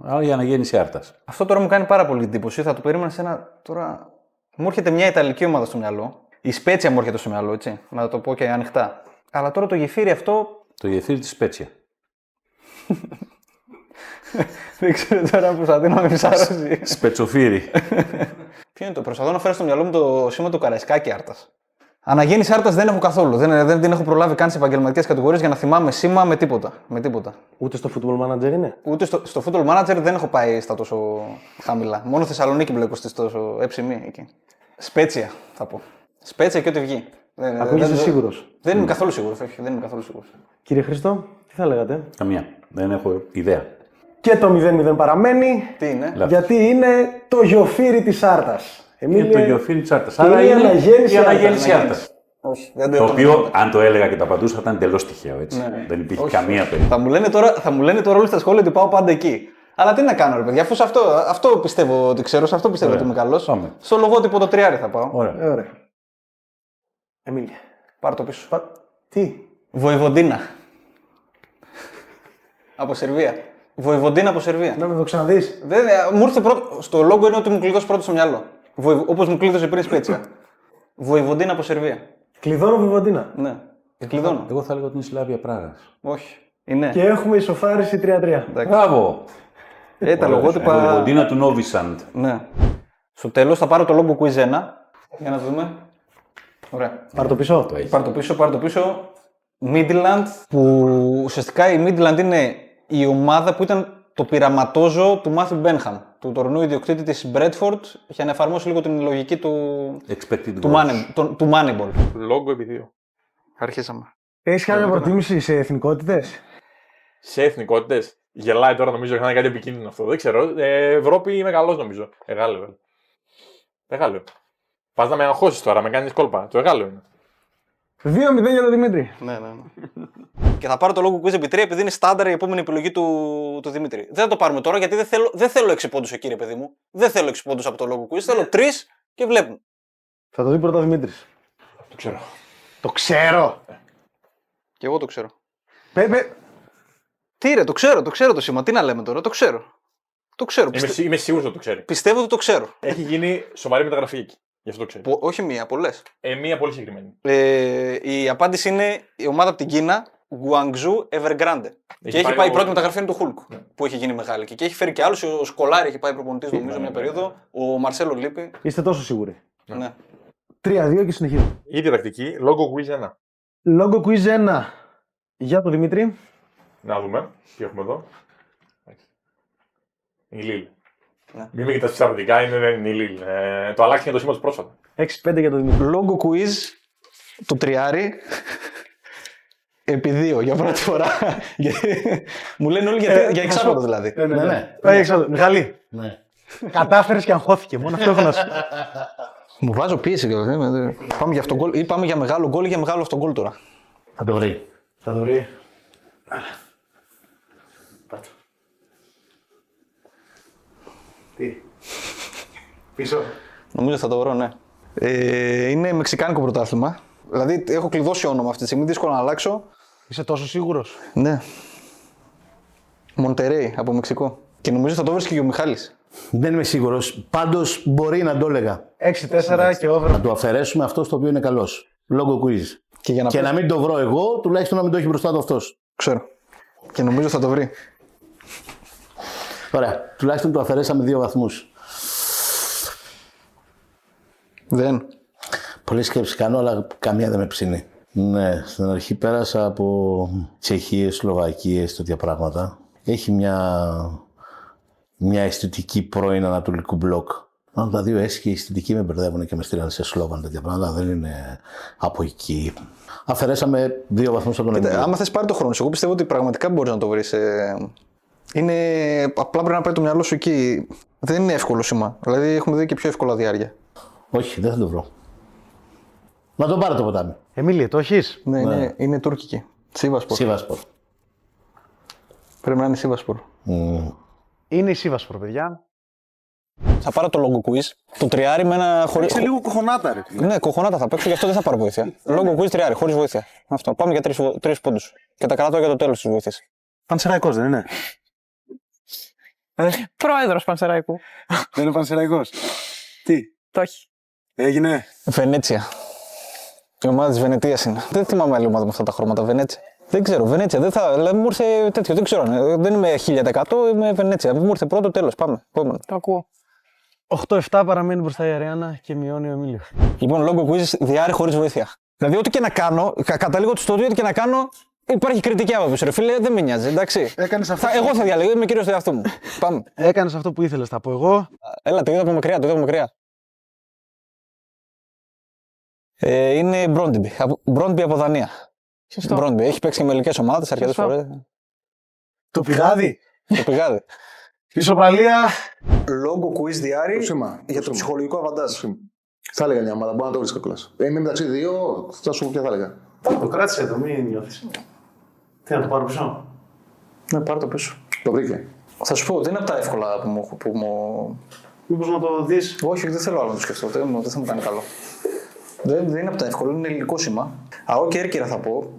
αλλά για να γίνει Άρτας. Αυτό τώρα μου κάνει πάρα πολύ εντύπωση. Θα το περίμενα σε ένα. Τώρα. Μου έρχεται μια Ιταλική ομάδα στο μυαλό. Η Σπέτσια μου έρχεται στο μυαλό, έτσι. Να το πω και ανοιχτά. Αλλά τώρα το γεφύρι αυτό. Το γεφύρι της Σπέτσια. Δεν ξέρω τώρα που θα δίνω με ψάρωση. Σπετσοφύρι. Ποιο είναι το? Προσπαθώ να φέρω στο μυαλό μου το σήμα του Καραϊσκάκη Άρτας. Αναγέννηση Άρτας δεν έχω καθόλου. Δεν την έχω προλάβει καν σε επαγγελματικές κατηγορίες για να θυμάμαι σήμα με τίποτα. Ούτε στο Football Manager είναι. Ούτε στο Football Manager δεν έχω πάει στα τόσο χαμηλά. Μόνο Θεσσαλονίκη μπλέκω στις τόσο έψημη εκεί. Σπέτσια θα πω. Σπέτσια και ό,τι βγει. Ακούγεσαι σίγουρος. Δεν είμαι καθόλου σίγουρος. Δεν είμαι καθόλου σίγουρος. Κύριε Χριστό, τι θα λέγατε? Καμία. Δεν έχω ιδέα. Και το 0-0 παραμένει. Τι είναι? Γιατί είναι το γιοφύρι της Άρτας. Είναι το γιοφύρι της Άρτας. Άρα είναι η αναγέννηση Άρτας. Όχι, Το οποίο, αν το έλεγα και το απαντούσα, θα ήταν τελώς τυχαίο. Έτσι. Ναι. Δεν υπήρχε καμία περίπτωση. Θα μου λένε τώρα όλοι στα σχόλια ότι πάω πάντα εκεί. Αλλά τι να κάνω, ρε παιδιά, αφού σε αυτό πιστεύω ότι ξέρω, σε αυτό πιστεύω ότι είμαι καλός. Στο λογότυπο το τριάρι θα πάω. Ωραία. Εμίλια. Πάρ' το πίσω. Τι? Βοηβοντίνα. Από Σερβία. Βοηβοντίνα από Σερβία. Να με το ξαναδείς. Μου ήρθε πρώτο. Στο λόγο είναι ότι μου κλειδώσει πρώτο στο μυαλό. Όπως μου κλείδωσε πριν Σπέτσια. Βοηβοντίνα από Σερβία. Κλειδώνω Βοηβοντίνα. Ναι. Κλειδώνω. Εγώ θα έλεγα ότι είναι Σλάβια Πράγας. Όχι. Είναι. Και έχουμε ισοφάριση 3-3. Μπράβο! Τα λογότυπα. Βοηβοντίνα του Νόβισαντ. Ναι. Στο τέλος θα πάρω το λόγο quiz 1. Για να δούμε. Ωραία. Πάρ' το πίσω. Πάρ' το πίσω. Midland, που ουσιαστικά η Midland είναι η ομάδα που ήταν το πειραματόζω του Μάθιου Μπένχαμ, του τωρινού ιδιοκτήτη της Bradford, για να εφαρμόσει λίγο την λογική του Moneyball. Λόγκο επί 2. Αρχίσαμε. Έχεις κάποια προτίμηση σε εθνικότητες? Σε εθνικότητες. Γελάει τώρα, νομίζω ότι είναι κάτι επικίνδυνο αυτό. Δεν ξέρω. Ευρώπη είμαι καλός νομίζω. Εγάλεο. Πας να με αγχώσεις τώρα, με κάνεις κόλπα. Το εγάλεο είναι. 2-0 για τον Δημήτρη. Ναι. Και θα πάρω το λόγο quiz επί 3 επειδή είναι στάνταρ η επόμενη επιλογή του Δημήτρη. Δεν θα το πάρουμε τώρα γιατί δεν θέλω 6 πόντους εκεί, ρε παιδί μου. Δεν θέλω 6 πόντους από το λόγο quiz. Θέλω 3 και βλέπουμε. Θα το δει πρώτα ο Δημήτρης. Το ξέρω. Το ξέρω! Και εγώ το ξέρω. Πέπε. Τι ρε, το ξέρω το σήμα. Τι να λέμε τώρα, το ξέρω. Είμαι σίγουρος ότι το ξέρει. Πιστεύω ότι το ξέρω. Έχει γίνει σοβαρή μεταγραφή εκεί. Γι' αυτό το ξέρει. Όχι μία, πολλές. Μία πολύ συγκεκριμένη. Η απάντηση είναι η ομάδα από την Κίνα, Guangzhou Evergrande. Και έχει πάει η πρώτη μεταγραφή είναι του Hulk, που έχει γίνει μεγάλη. Και έχει φέρει και άλλους. Ο Σκολάρη έχει πάει προπονητής νομίζω μια περίοδο. Ο Μαρσέλο λείπει. Είστε τόσο σίγουροι. Ναι. 3-2 και συνεχίζουμε. Ίδια τακτική, λόγο quiz 1. Λόγκο quiz 1. Για τον Δημήτρη. Να δούμε τι έχουμε εδώ. Είναι η Λίλ. Ναι. Μην με κοιτάς ψαρωτικά, είναι η Λίλ. Το αλλάξε το σήμα του πρόσφατα. 6-5 για τον Δημήτρη. Λόγο quiz το τριάρι επί 2 για πρώτη φορά. Μου λένε όλοι για εξάπατο δηλαδή. Ναι. Πάει εξάπατο. Μιχαλή. Κατάφερες και αγχώθηκε. Μόνο αυτό έχω να σου. Μου βάζω πίεση και πάμε για αυτογκόλ ή πάμε για μεγάλο γκολ ή για μεγάλο αυτογκόλ τώρα. Θα το βρει. Πάτω. Τι. Πίσω. Νομίζω θα το βρω, ναι. Είναι μεξικάνικο πρωτάθλημα. Δηλαδή έχω κλειδώσει όνομα αυτή τη στιγμή, δύσκολο να αλλάξω. Είσαι τόσο σίγουρος? Ναι. Μοντερέι από Μεξικό. Και νομίζω θα το βρεις και ο Μιχάλης. Δεν είμαι σίγουρος. Πάντως μπορεί να το έλεγα. 6-4 και over. Να το αφαιρέσουμε αυτό στο οποίο είναι καλός. Λόγω quiz. Και να μην το βρω εγώ, τουλάχιστον να μην το έχει μπροστά του αυτός. Ξέρω. Και νομίζω θα το βρει. Ωραία. Τουλάχιστον το αφαιρέσαμε 2 βαθμούς. Δεν. Πολλή σκέψη κάνω, αλλά καμία δεν με ψήνει. Ναι, στην αρχή πέρασα από Τσεχίες, Σλοβακίες, τέτοια πράγματα. Έχει μια αισθητική πρώην Ανατολικού μπλοκ. Αν τα δύο έσχοι και η αισθητική με μπερδεύουν και με στείλανε σε σλόγαν τέτοια πράγματα, δεν είναι από εκεί. Αφαιρέσαμε 2 βαθμούς από τον Κοίτα, Εμίλιο. άμα θες πάρει το χρόνο σου, εγώ πιστεύω ότι πραγματικά μπορείς να το βρεις. Είναι... Απλά πρέπει να πάει το μυαλό σου εκεί. Δεν είναι εύκολο σήμα. Δηλαδή έχουμε δει και πιο εύκολα διάρκεια. Όχι, δεν θα το βρω. Να τον πάρω το ποτάμι. Εμίλια, το έχεις? Ναι, είναι τουρκική. Σίβασπορ. Σίβασπορ. Πρέπει να είναι Σίβασπορ. Είναι η Σίβασπορ, παιδιά. Θα πάρω το logo quiz. Το τριάρι με ένα χωρίς. Είσαι λίγο κοχονάτα, ρε. Ναι, κοχονάτα θα παίξω, γι' αυτό δεν θα πάρω βοήθεια. Logo quiz τριάρι, χωρίς βοήθεια. Αυτό. Πάμε για 3 πόντους. Και τα κρατάω για το τέλος της βοήθειας. Πανσεραϊκός δεν είναι? Πρόεδρος Πανσεραϊκού. Δεν είναι Πανσεραϊκός. Τι? Το έχει. Έγινε? Βενέτσια. Η ομάδα της Βενετίας είναι. Δεν θυμάμαι άλλη ομάδα με αυτά τα χρώματα. Βενέτσια. Δεν ξέρω, Βενέτσια. Δεν θα. Δηλαδή, μου ήρθε τέτοιο. Δεν ξέρω. Δεν είμαι 1000%, είμαι Βενέτσια. Μου ήρθε πρώτο, τέλος. Πάμε. Επόμενο. Το ακούω. 8-7 παραμένει μπροστά η Αρεάνα και μειώνει ο Εμίλιο. Λοιπόν, logo quiz διάρρη χωρίς βοήθεια. Δηλαδή, ό,τι και να κάνω, καταλήγω στο ότι και να κάνω, υπάρχει κριτική άποψη. Ρε φίλε, δεν με νοιάζει, εντάξει. Έκανες αυτό. Εγώ θα διαλέγω, είμαι κύριος του εαυτού μου. Πάμε. Έκανες αυτό που ήθελες, θα πω εγώ. Έλα, το είδα από μακριά, το είδα από μακριά. Είναι Μπρόντιμπι. Μπρόντιμπι από Δανία. Σωστό. Μπρόντιμπι. Έχει παίξει και με ελληνικές ομάδες αρκετές Σωστό. φορές. Το πηγάδι. Το πηγάδι. Ισοπαλία. Logo quiz διάρρη για το ψυχολογικό αβαντάζ. Θα έλεγα μια ομάδα, μπορεί να το βρει κιόλα. Είμαι μεταξύ 2, θα σου πω ποια θα έλεγα. Το κράτησε εδώ, μην νιώθεις. Τι να το πάρω πίσω? Ναι, πάρ' το πίσω. Το βρήκε. Θα σου πω, δεν είναι από τα εύκολα που μου. Μήπως να το δεις? Όχι, δεν θέλω άλλο να το σκεφτώ. Δεν θα μου κάνει καλό. Δεν είναι από τα εύκολα, είναι ελληνικό σήμα. ΑΟ και Έρκυρα θα πω.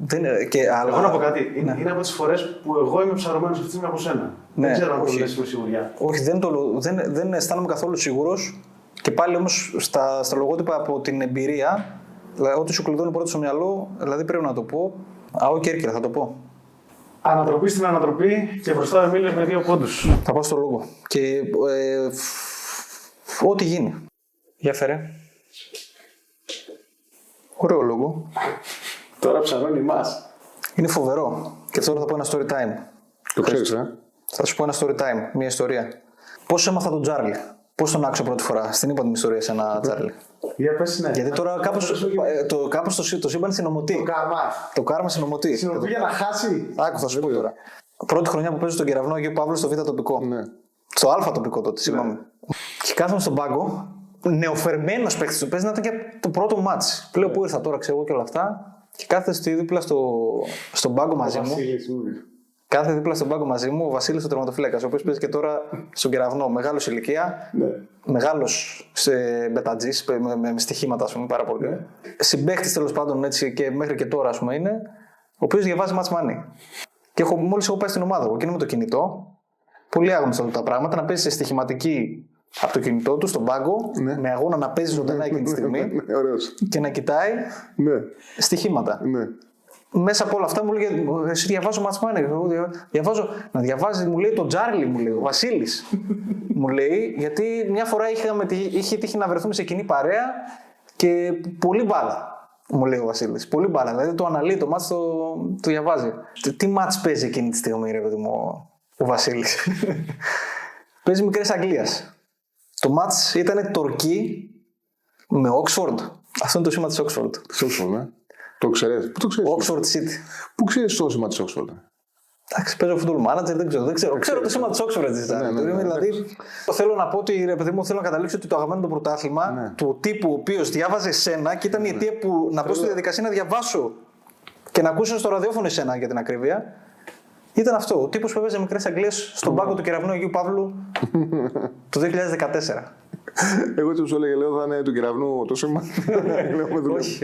Εγώ να πω κάτι. Είναι από τις φορές που εγώ είμαι ψαρωμένος αυτή τη στιγμή από σένα. Ναι, δεν ξέρω αν το όχι. λες με σιγουριά. Όχι, δεν αισθάνομαι καθόλου σίγουρος. Και πάλι όμως στα λογότυπα από την εμπειρία, δηλαδή, ό,τι σου κλειδώνει πρώτο στο μυαλό, δηλαδή πρέπει να το πω. ΑΟ και Έρκυρα θα το πω. Ανατροπή στην ανατροπή και μπροστά ο Εμίλιος με 2 πόντους. Θα πάω στο λόγο. Και ό,τι γίνει. Για φέρε. Ωραίο λόγο. Τώρα ψαρώνει εμάς. Είναι φοβερό. Και τώρα θα πω ένα story time. Το ξέρεις, Θα σου πω ένα story time, μια ιστορία. Πώς έμαθα τον Τσάρλι. Πώς τον άκουσα πρώτη φορά. Στην είπα την ιστορία σε ένα Τσάρλι. Για πες, ναι. Γιατί τώρα κάπως το σύμπαν συνομωτεί. Το κάρμα συνομωτεί. Συνομωτεί για να χάσει. Άκου, θα σου πω τώρα. Πρώτη χρονιά που παίζω στον Κεραυνό Αγίου Παύλου στο Β τοπικό. Ναι. Στο Α τοπικό τότε, συγγνώμη. Και κάθομαι στον πάγκο, νεοφερμένος παίκτης του παίζει να ήταν και το πρώτο μάτς. Πλέον που ήρθα τώρα, ξέρω εγώ και όλα αυτά. Και κάθεται στη δίπλα στον πάγκο μαζί μου. Κάθε δίπλα στον πάγκο μαζί μου ο Βασίλης ο τερματοφύλακας, ο οποίος παίζει και τώρα στον Κεραυνό. Μεγάλος ηλικία, μεγάλος σε μπετατζής, με στοιχήματα, ας πούμε, πάρα πολύ. Συμπαίκτης τέλος πάντων έτσι και μέχρι και τώρα, ας πούμε, είναι, ο οποίος διαβάζει match money. Και μόλις έχω πάει στην ομάδα μου και είναι με το κινητό, πολύ άγνωστα τα πράγματα, να παίζει σε στοιχηματική από το κινητό του στον πάγκο, με αγώνα να παίζει ζωντανά εκείνη τη στιγμή και να κοιτάει στοιχήματα. Μέσα από όλα αυτά μου λέει: εσύ διαβάζω match money. Να διαβάζει, μου λέει τον Τζάρλι, μου λέει, ο Βασίλης. Μου λέει, γιατί μια φορά είχε τύχει να βρεθούμε σε κοινή παρέα και πολύ μπάλα. Μου λέει ο Βασίλης. Πολύ μπάλα. Δηλαδή το αναλύει το μάτς, το διαβάζει. Τι μάτς παίζει εκείνη τη στιγμή, ρε παιδί μου, ο Βασίλης. Παίζει Μικρές Αγγλίας. Το μάτς ήταν Τορκή με Oxford. Αυτό είναι το σήμα της Oxford. Της Oxford, ναι. Το ξέρεις. Πού το ξέρεις? Oxford City. Πού ξέρεις το σήμα της Oxford? Εντάξει, παίζω football manager, δεν ξέρω. Ξέρω το σήμα της Oxford. Δηλαδή, θέλω να πω ότι, ρε παιδί μου, θέλω να καταλήξω ότι το αγαπημένο το πρωτάθλημα του τύπου ο οποίος διάβαζε εσένα και ήταν η αιτία που να μπω στη διαδικασία να διαβάσω και να ακούσω στο ραδιόφωνο εσένα για την ακρίβεια. Ήταν αυτό. Ο τύπος που έπαιζε Μικρές Αγγλίες στον πάγκο του Κεραυνού Αγίου Παύλου το 2014. Εγώ τι σου έλεγα, λέω, θα είναι του Κεραυνού το σήμα.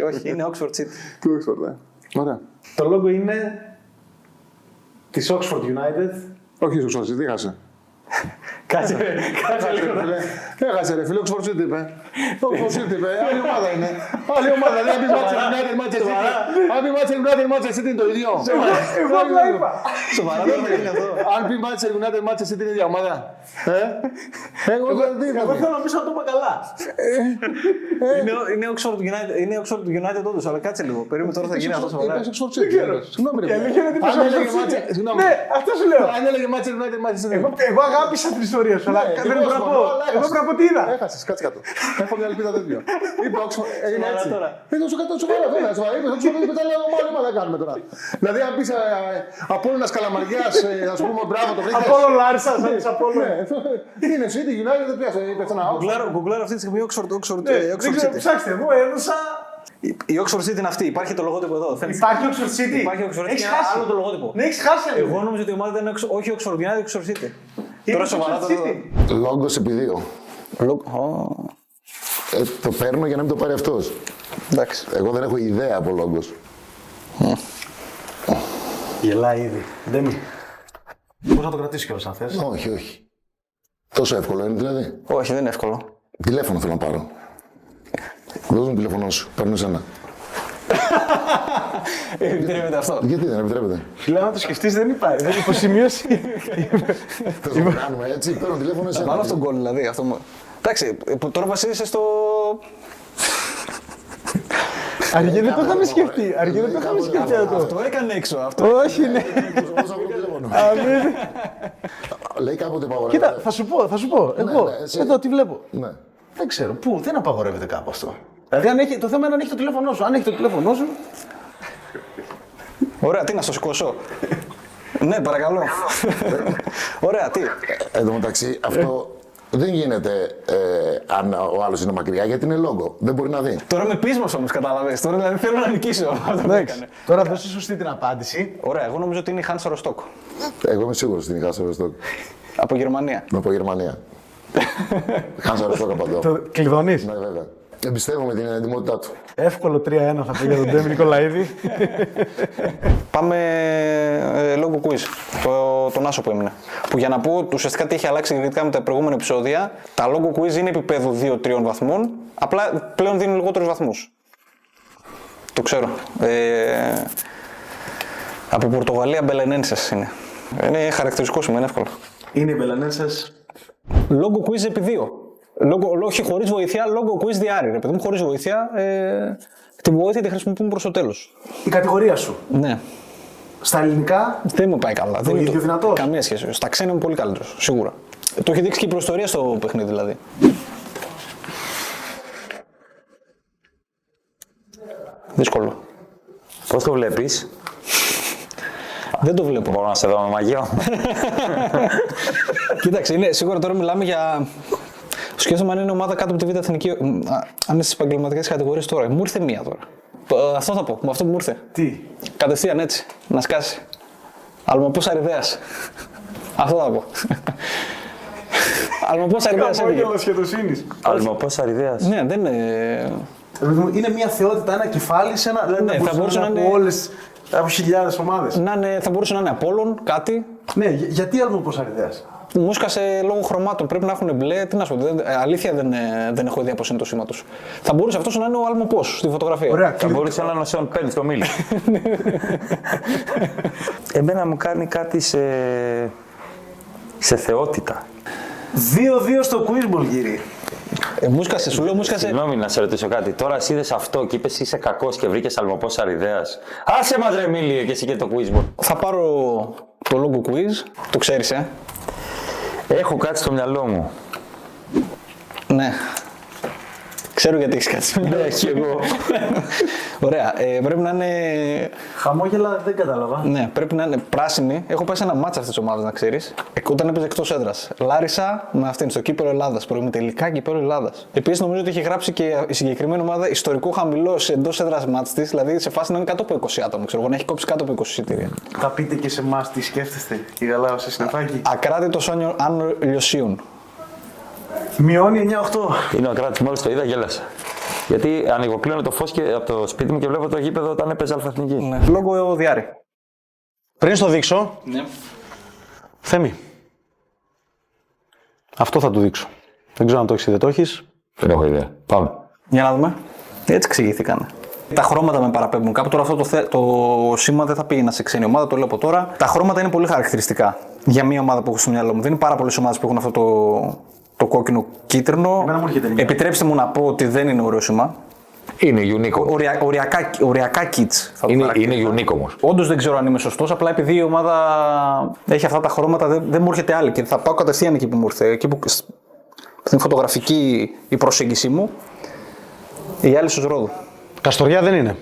όχι, είναι Oxford City. Του Oxford, ναι. Ωραία. Το λόγο είναι της Oxford United. Όχι, της Oxford City, έχασε. Κάτσε λίγο. Έχασε ρε φίλε, Oxford City είπε. Oxford City είπε, άλλη ομάδα είναι. Άλλη ομάδα, δεν θα πει Manchester United, Manchester City. Αν πει Manchester United, Manchester City είναι το ίδιο. Εγώ απλά είπα. Σοβαρά δεν είναι αυτό. Αν πει Manchester United, Manchester City είναι η ίδια ομάδα. Εγώ δεν δίνω. Εγώ θέλω να πεις να το είπα καλά. Είναι Oxford United, είναι Oxford United όντως, αλλά κάτσε λίγο. Περίμενε τώρα θα γίνει αυτό σοβαρά. Είπες Oxford City. Συγγνώμη ρε. Ναι, αυτό σου λέω. Αν έλεγε Manchester United, Manchester City. Εγώ αγάπησα την ιστορία σου, αλλά δεν μπορώ να πω. Εγώ πρέπει να πω τι είδα. Έχασες, κάτσε κάτω. Έχω μια ελπίδα τέτοιο. Είπε Oxford, έγινε έτσι. Είπε σου κάτω σοβαρά, βέβαια. Είπε Oxford, είπε τα λέω μάλλον δεν κάνουμε τώρα. Δηλαδή αν πεις Απόλλωνας Καλαμαριάς, ας πούμε μπράβο το βρήκες. Απόλλων Λάρισα, θα πεις Απόλλων. Τι είναι, City, United, δεν πιάσε, είπε ένα Oxford. Γκουγκλάρω αυτή τη στιγμή Oxford Δεν ξέρω, City. ψάξτε, εγώ έδωσα. Η Oxford City είναι αυτή, υπάρχει το λογότυπο εδώ. Υπάρχει Oxford City. Υπάρχει Oxford City, Έχεις είναι χάσει. άλλο το λογότυπο. Ναι, έχεις χάσει. Εγώ νόμιζα ότι η ομάδα ήταν όχι Oxford United, Oxford City. Είναι Τώρα Oxford σοβαρά City. Λόγκος επί 2. Το παίρνω για να μην το πάρει αυτός. Εντάξει. Εγώ δεν έχω ιδέα από λόγκος. Γελάει ήδη. Ντέμι. Πώς να το κρατήσεις κιόλας αν θες. Όχι, όχι. Τόσο εύκολο είναι δηλαδή. Όχι, δεν είναι εύκολο. Τηλέφωνο θέλω να πάρω. Δώσ' μου τηλέφωνο σου. Παίρνω εσένα. Επιτρέπεται αυτό. Γιατί δεν επιτρέπεται. Φίλε, να το σκεφτείς δεν υπάρχει. Δεν υποσημείωση. Θες να το κάνουμε έτσι. Παίρνω τηλέφωνο εσένα. Βάλω αυτόν τον γκολ δηλαδή. Εντάξει, τώρα βασίζεσαι στο. Αργή δεν το είχαμε σκεφτεί. Αργή δεν το είχαμε σκεφτεί αυτό. Αυτό έκανε έξω. Αυτό. Όχι, ναι. Λέει κάποτε απαγορεύεται. Κοίτα, θα σου πω. Εγώ, ναι, εσύ. εδώ τι βλέπω. Ναι. Δεν ξέρω. Πού, δεν απαγορεύεται κάπου αυτό. Δηλαδή, το θέμα είναι αν έχει το τηλέφωνό σου. Αν έχει το τηλέφωνό σου. Ωραία, τι να στο σηκώσω. Ναι, παρακαλώ. Ωραία, τι. Εν τω μεταξύ, αυτό δεν γίνεται αν ο άλλος είναι μακριά, γιατί είναι λόγο. Δεν μπορεί να δει. Τώρα με πείσμος όμως, καταλαβαίνεις. Τώρα δηλαδή θέλω να νικήσω. Αυτό που έκανε. Τώρα δώσε σωστή την απάντηση. Ωραία, εγώ νομίζω ότι είναι η Hansa Rostock. Εγώ είμαι σίγουρος ότι είναι η Hansa Rostock. Από Γερμανία. Από Γερμανία. Hansa Rostock απαντώ. Το κλειδώνεις. Ναι, βέβαια. Εμπιστεύομαι την ετοιμότητά του. Εύκολο 3-1 θα πει για τον Ντέμι Νικολαίδη. Πάμε λόγω quiz. Τον Άσο που έμεινε. Που για να πω ουσιαστικά τι έχει αλλάξει ειδικά με τα προηγούμενα επεισόδια, τα λόγω quiz είναι επίπεδου 2-3 βαθμών, απλά πλέον δίνουν λιγότερους βαθμούς. Το ξέρω. Από Πορτογαλία Μπελενένσες είναι. Είναι χαρακτηριστικό σημείο, είναι εύκολο. Είναι οι Μπελενένσες. Λόγω quiz επί 2. Όχι χωρίς βοήθεια, λόγω quiz διάρρη. Ρε παιδί μου, χωρίς βοήθεια. Τη βοήθεια τη χρησιμοποιούμε προς το τέλος. Η κατηγορία σου. Ναι. Στα ελληνικά. Δεν μου πάει καλά. Το ίδιο δυνατός. Καμία σχέση. Στα ξένα είμαι πολύ καλύτερος, σίγουρα. Το έχει δείξει και η προϊστορία στο παιχνίδι δηλαδή. Δύσκολο. Πώς το βλέπεις? Δεν το βλέπω. Μπορώ να σε δω με μαγείο. Κοίταξε, είναι, σίγουρα τώρα μιλάμε για. Σκέφτομαι αν είναι ομάδα κάτω από τη Β' Εθνική. Αν είναι στις επαγγελματικές κατηγορίες τώρα. Μου ήρθε μία τώρα. Αυτό θα πω. Με αυτό που μου ήρθε. Τι. Κατευθείαν έτσι. Να σκάσει. Αλμαπός Αριδέας. Αυτό θα πω. Αλμαπός Αριδέας έλεγε. Αλμαπός Αριδέας. Ναι, δεν είναι. Είναι μια θεότητα, ένα κεφάλι σε ένα. Ναι, θα μπορούσε να είναι από όλες. Από χιλιάδες ομάδες. Θα μπορούσε να είναι Απόλλων, κάτι. Ναι, γιατί Αλμαπός Αριδέας. Μου σκάσε λόγω χρωμάτων. Πρέπει να έχουν μπλε. Τι να σου πω, αλήθεια δεν έχω ιδέα πώς είναι το σήμα τους. Θα μπορούσε αυτός να είναι ο Αλμοπός στη φωτογραφία. Ωραία, θα μπορούσε να είναι ο Σον Πεν στο μήλι. Εμένα μου κάνει κάτι σε θεότητα. 2-2 στο Quizball, κύριε. Μου σκάσε, σου λέω, μου σκάσε. Συγγνώμη να σε ρωτήσω κάτι. Τώρα εσύ είδες αυτό και είπες είσαι κακός και βρήκες Αλμοπός Αριδέας. Άσε μας ρε Μίλιο και εσύ και το Quizball. Θα πάρω το λόγο quiz. Το ξέρεις, Έχω κάτι στο μυαλό μου. Ναι. Ξέρω γιατί έχεις κάτι στο μυαλό. Ναι, και εγώ. Ωραία. Πρέπει να είναι. Χαμόγελα δεν κατάλαβα. Ναι, πρέπει να είναι πράσινη. Έχω πάει σε ένα μάτσα αυτής της ομάδας, να ξέρεις. Όταν έπαιζε εκτός έδρας. Λάρισα με αυτήν στο κύπελλο Ελλάδας. Προημιτελικά κύπελλο Ελλάδας. Επίσης νομίζω ότι είχε γράψει και η συγκεκριμένη ομάδα ιστορικό χαμηλό εντός έδρας μάτς της. Δηλαδή σε φάση να είναι κάτω από 20 άτομα. Ξέρω εγώ, να έχει κόψει κάτω από 20 εισιτήρια. Θα πείτε και σε εμάς τι σκέφτεστε, η Γαλάο σε συνεφάκι. Ακράτητος Άν Λιωσίων. Μειώνει 9-8. Είναι ο Ακράτης, μόλις το είδα γέλασα. Γιατί ανοιγοκλίνω το φως και από το σπίτι μου και βλέπω το γήπεδο όταν έπαιζε αλφαθνική. Ναι. Λόγω διάρρη. Πριν στο δείξω, Ναι. Θέμη, αυτό θα του δείξω. Δεν ξέρω αν το έχεις ή δεν το έχεις. Δεν έχω ιδέα. Πάμε. Για να δούμε. Έτσι εξηγήθηκαν. Τα χρώματα με παραπέμπουν κάπου. Τώρα αυτό το σήμα δεν θα πήγαινα σε ξένη ομάδα, το λέω από τώρα. Τα χρώματα είναι πολύ χαρακτηριστικά για μια ομάδα που έχω στο μυαλό μου. Δεν είναι πάρα πολλές ομάδες που έχουν αυτό το κόκκινο κίτρινο. Επιτρέψτε μου να πω ότι δεν είναι ωραίο σήμα. Είναι unique. Οριακά kits. Είναι unique όμως. Όντως δεν ξέρω αν είμαι σωστός, απλά επειδή η ομάδα έχει αυτά τα χρώματα δεν μου έρχεται άλλη και θα πάω κατευθείαν εκεί που μου ήρθε. Εκεί που στην φωτογραφική η προσέγγιση μου, η άλλη στους Ρόδου. Καστοριά δεν είναι.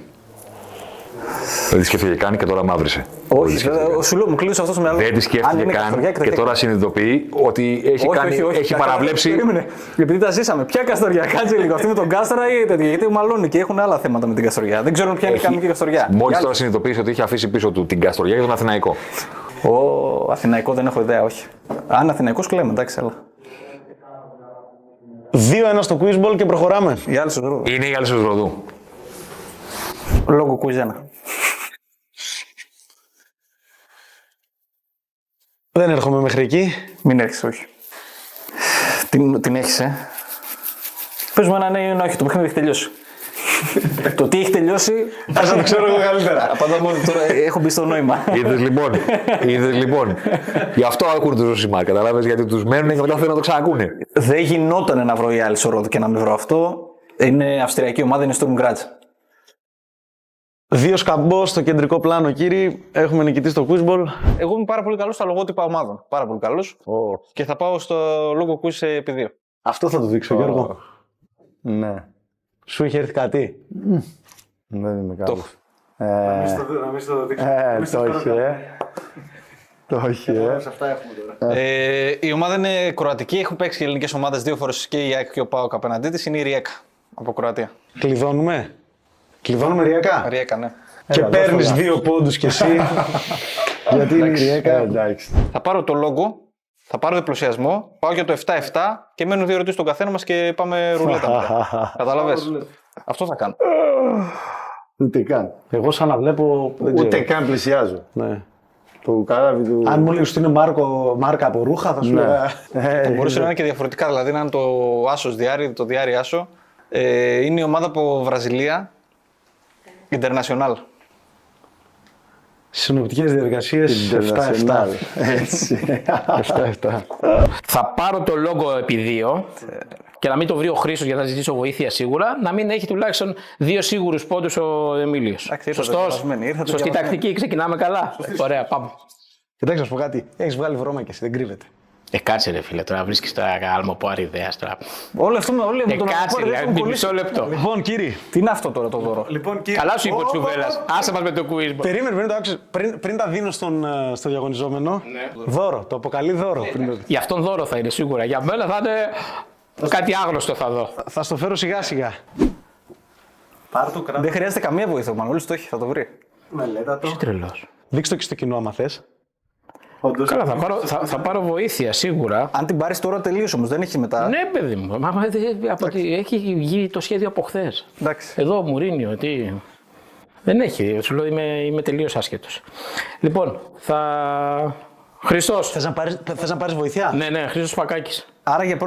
Δεν τη σκέφτηκε καν και τώρα μαύρισε. Όχι, σου λέω, μου κλείνει αυτό στο μυαλό. Δεν τη σκέφτηκε καν και τώρα συνειδητοποιεί ότι έχει παραβλέψει. Επειδή τα ζήσαμε. Ποια Καστοριά, κάτσε λίγο. Αυτή με τον Κάστορα ή τέτοια. Γιατί μαλώνει και έχουν άλλα θέματα με την Καστοριά. Δεν ξέρουν ποια είναι η κανονική Καστοριά. Μόλις τώρα συνειδητοποίησε ότι είχε αφήσει πίσω του την Καστοριά και τον Αθηναϊκό. Αθηναϊκό δεν έχω ιδέα, όχι. Αν Αθηναϊκός κλαίμε, εντάξει, έλα. 2-1 στο quiz ball και προχωράμε. Η άλλη στους Ρόδου. Είναι η άλλη στους Ροδού. Λόγω quiz 1. Δεν έρχομαι μέχρι εκεί. Μην έρχεσαι, όχι. Την έχεις, Πες μου ένα ναι ή ένα όχι, το παιχνίδι έχει τελειώσει. Το τι έχει τελειώσει. Ας το ξέρω εγώ καλύτερα. Απαντώ μόνο τώρα, έχω μπει στο νόημα. Είδες λοιπόν. Γι' αυτό έχουν τους Ζωσιμάρ, καταλάβες, γιατί τους μένουν και μετά θέλουν να το ξανακούνε. Δεν γινόταν να βρω η άλλη Ρόδου και να μην βρω αυτό. Είναι αυστριακή ομάδα, είναι Sturm Graz. 2 σκαμπό στο κεντρικό πλάνο, κύριοι. Έχουμε νικητή στο quiz ball. Εγώ είμαι πάρα πολύ καλός στα λογότυπα ομάδων. Πάρα πολύ καλός. Και θα πάω στο λόγο quiz επί 2. Αυτό θα το δείξω, Γιώργο. Ναι. Σου είχε έρθει κάτι. Δεν είμαι καλός. Να μην στο δείξω. Το έχει, Αυτά έχουμε τώρα. Η ομάδα είναι κροατική. Έχουν παίξει ελληνικές ομάδες 2 φορές και η ΑΕΚ και ο ΠΑΟΚ απέναντί της. Είναι η Rijeka από Κροατία. Κλειδώνουμε. Κλειδώνουμε Rijeka. Rijeka, ναι. Και παίρνεις 2 πόντους κι εσύ. Γιατί είναι η Rijeka. Θα πάρω το λόγο, θα πάρω διπλωσιασμό, πάω για το 7-7 και μένουν 2 ερωτήσεις στον καθένα μας και πάμε ρουλέτα μετά. Κατάλαβες. Αυτό θα κάνω. Ούτε καν. Εγώ σαν να βλέπω. Ούτε καν πλησιάζω. Ναι. Το καράβι του. Αν μου λέγεις ότι είναι μάρκα από ρούχα, θα σου λέγα. Μπορούσε να είναι και διαφορετικά. Δηλαδή να είναι το Άσος Διάρη, το Διάρη Άσο. Είναι η ομάδα από Βραζιλία. International. Συνοπτικές διαδικασίες 7-7. Έτσι. 7-7. Θα πάρω το λόγο επί 2 και να μην το βρει ο Χρήστος γιατί θα ζητήσω βοήθεια σίγουρα. Να μην έχει τουλάχιστον 2 σίγουρους πόντους ο Εμίλιος. Σωστός. Σωστή τακτική. Ξεκινάμε καλά. Ωραία, πάμε. Κοιτάξτε, να σου πω κάτι. Έχεις βγάλει βρώμα και εσύ, δεν κρύβεται. Κάτσε ρε φίλε, τώρα βρίσκεις το αλμοπό ιδέας τώρα. Όλο αυτό με τον κάτσε ρε, μισό λεπτό. Λοιπόν, κύριε. Τι είναι αυτό τώρα το δώρο. Λοιπόν, κύριε. Καλά σου είπε ο Τσουβέλλας. Άσε μας με το quiz. Περίμενε, πριν τα δίνω στο διαγωνιζόμενο. Δώρο, το αποκαλεί δώρο. Για αυτόν δώρο θα είναι σίγουρα. Για μένα θα είναι κάτι άγνωστο θα δω. Θα στο φέρω σιγά σιγά. Δεν χρειάζεται καμία βοήθεια, ο Μανώλης το έχει, θα το βρει. Μελέτα το. Είσαι τρελός. Δείξτε το και στο κοινό άμα θες. Καλά, θα πάρω βοήθεια σίγουρα. Αν την πάρεις τώρα τελείως όμως, δεν έχει μετά. Ναι, παιδί μου. Έχει βγει το σχέδιο από χθες. Εδώ, Μουρίνιο, τι. Δεν έχει. Σου λέω είμαι τελείως άσχετος. Λοιπόν, Χριστός. Θες να πάρεις βοήθεια. Ναι, Χρήστος Πακάκης. Άρα για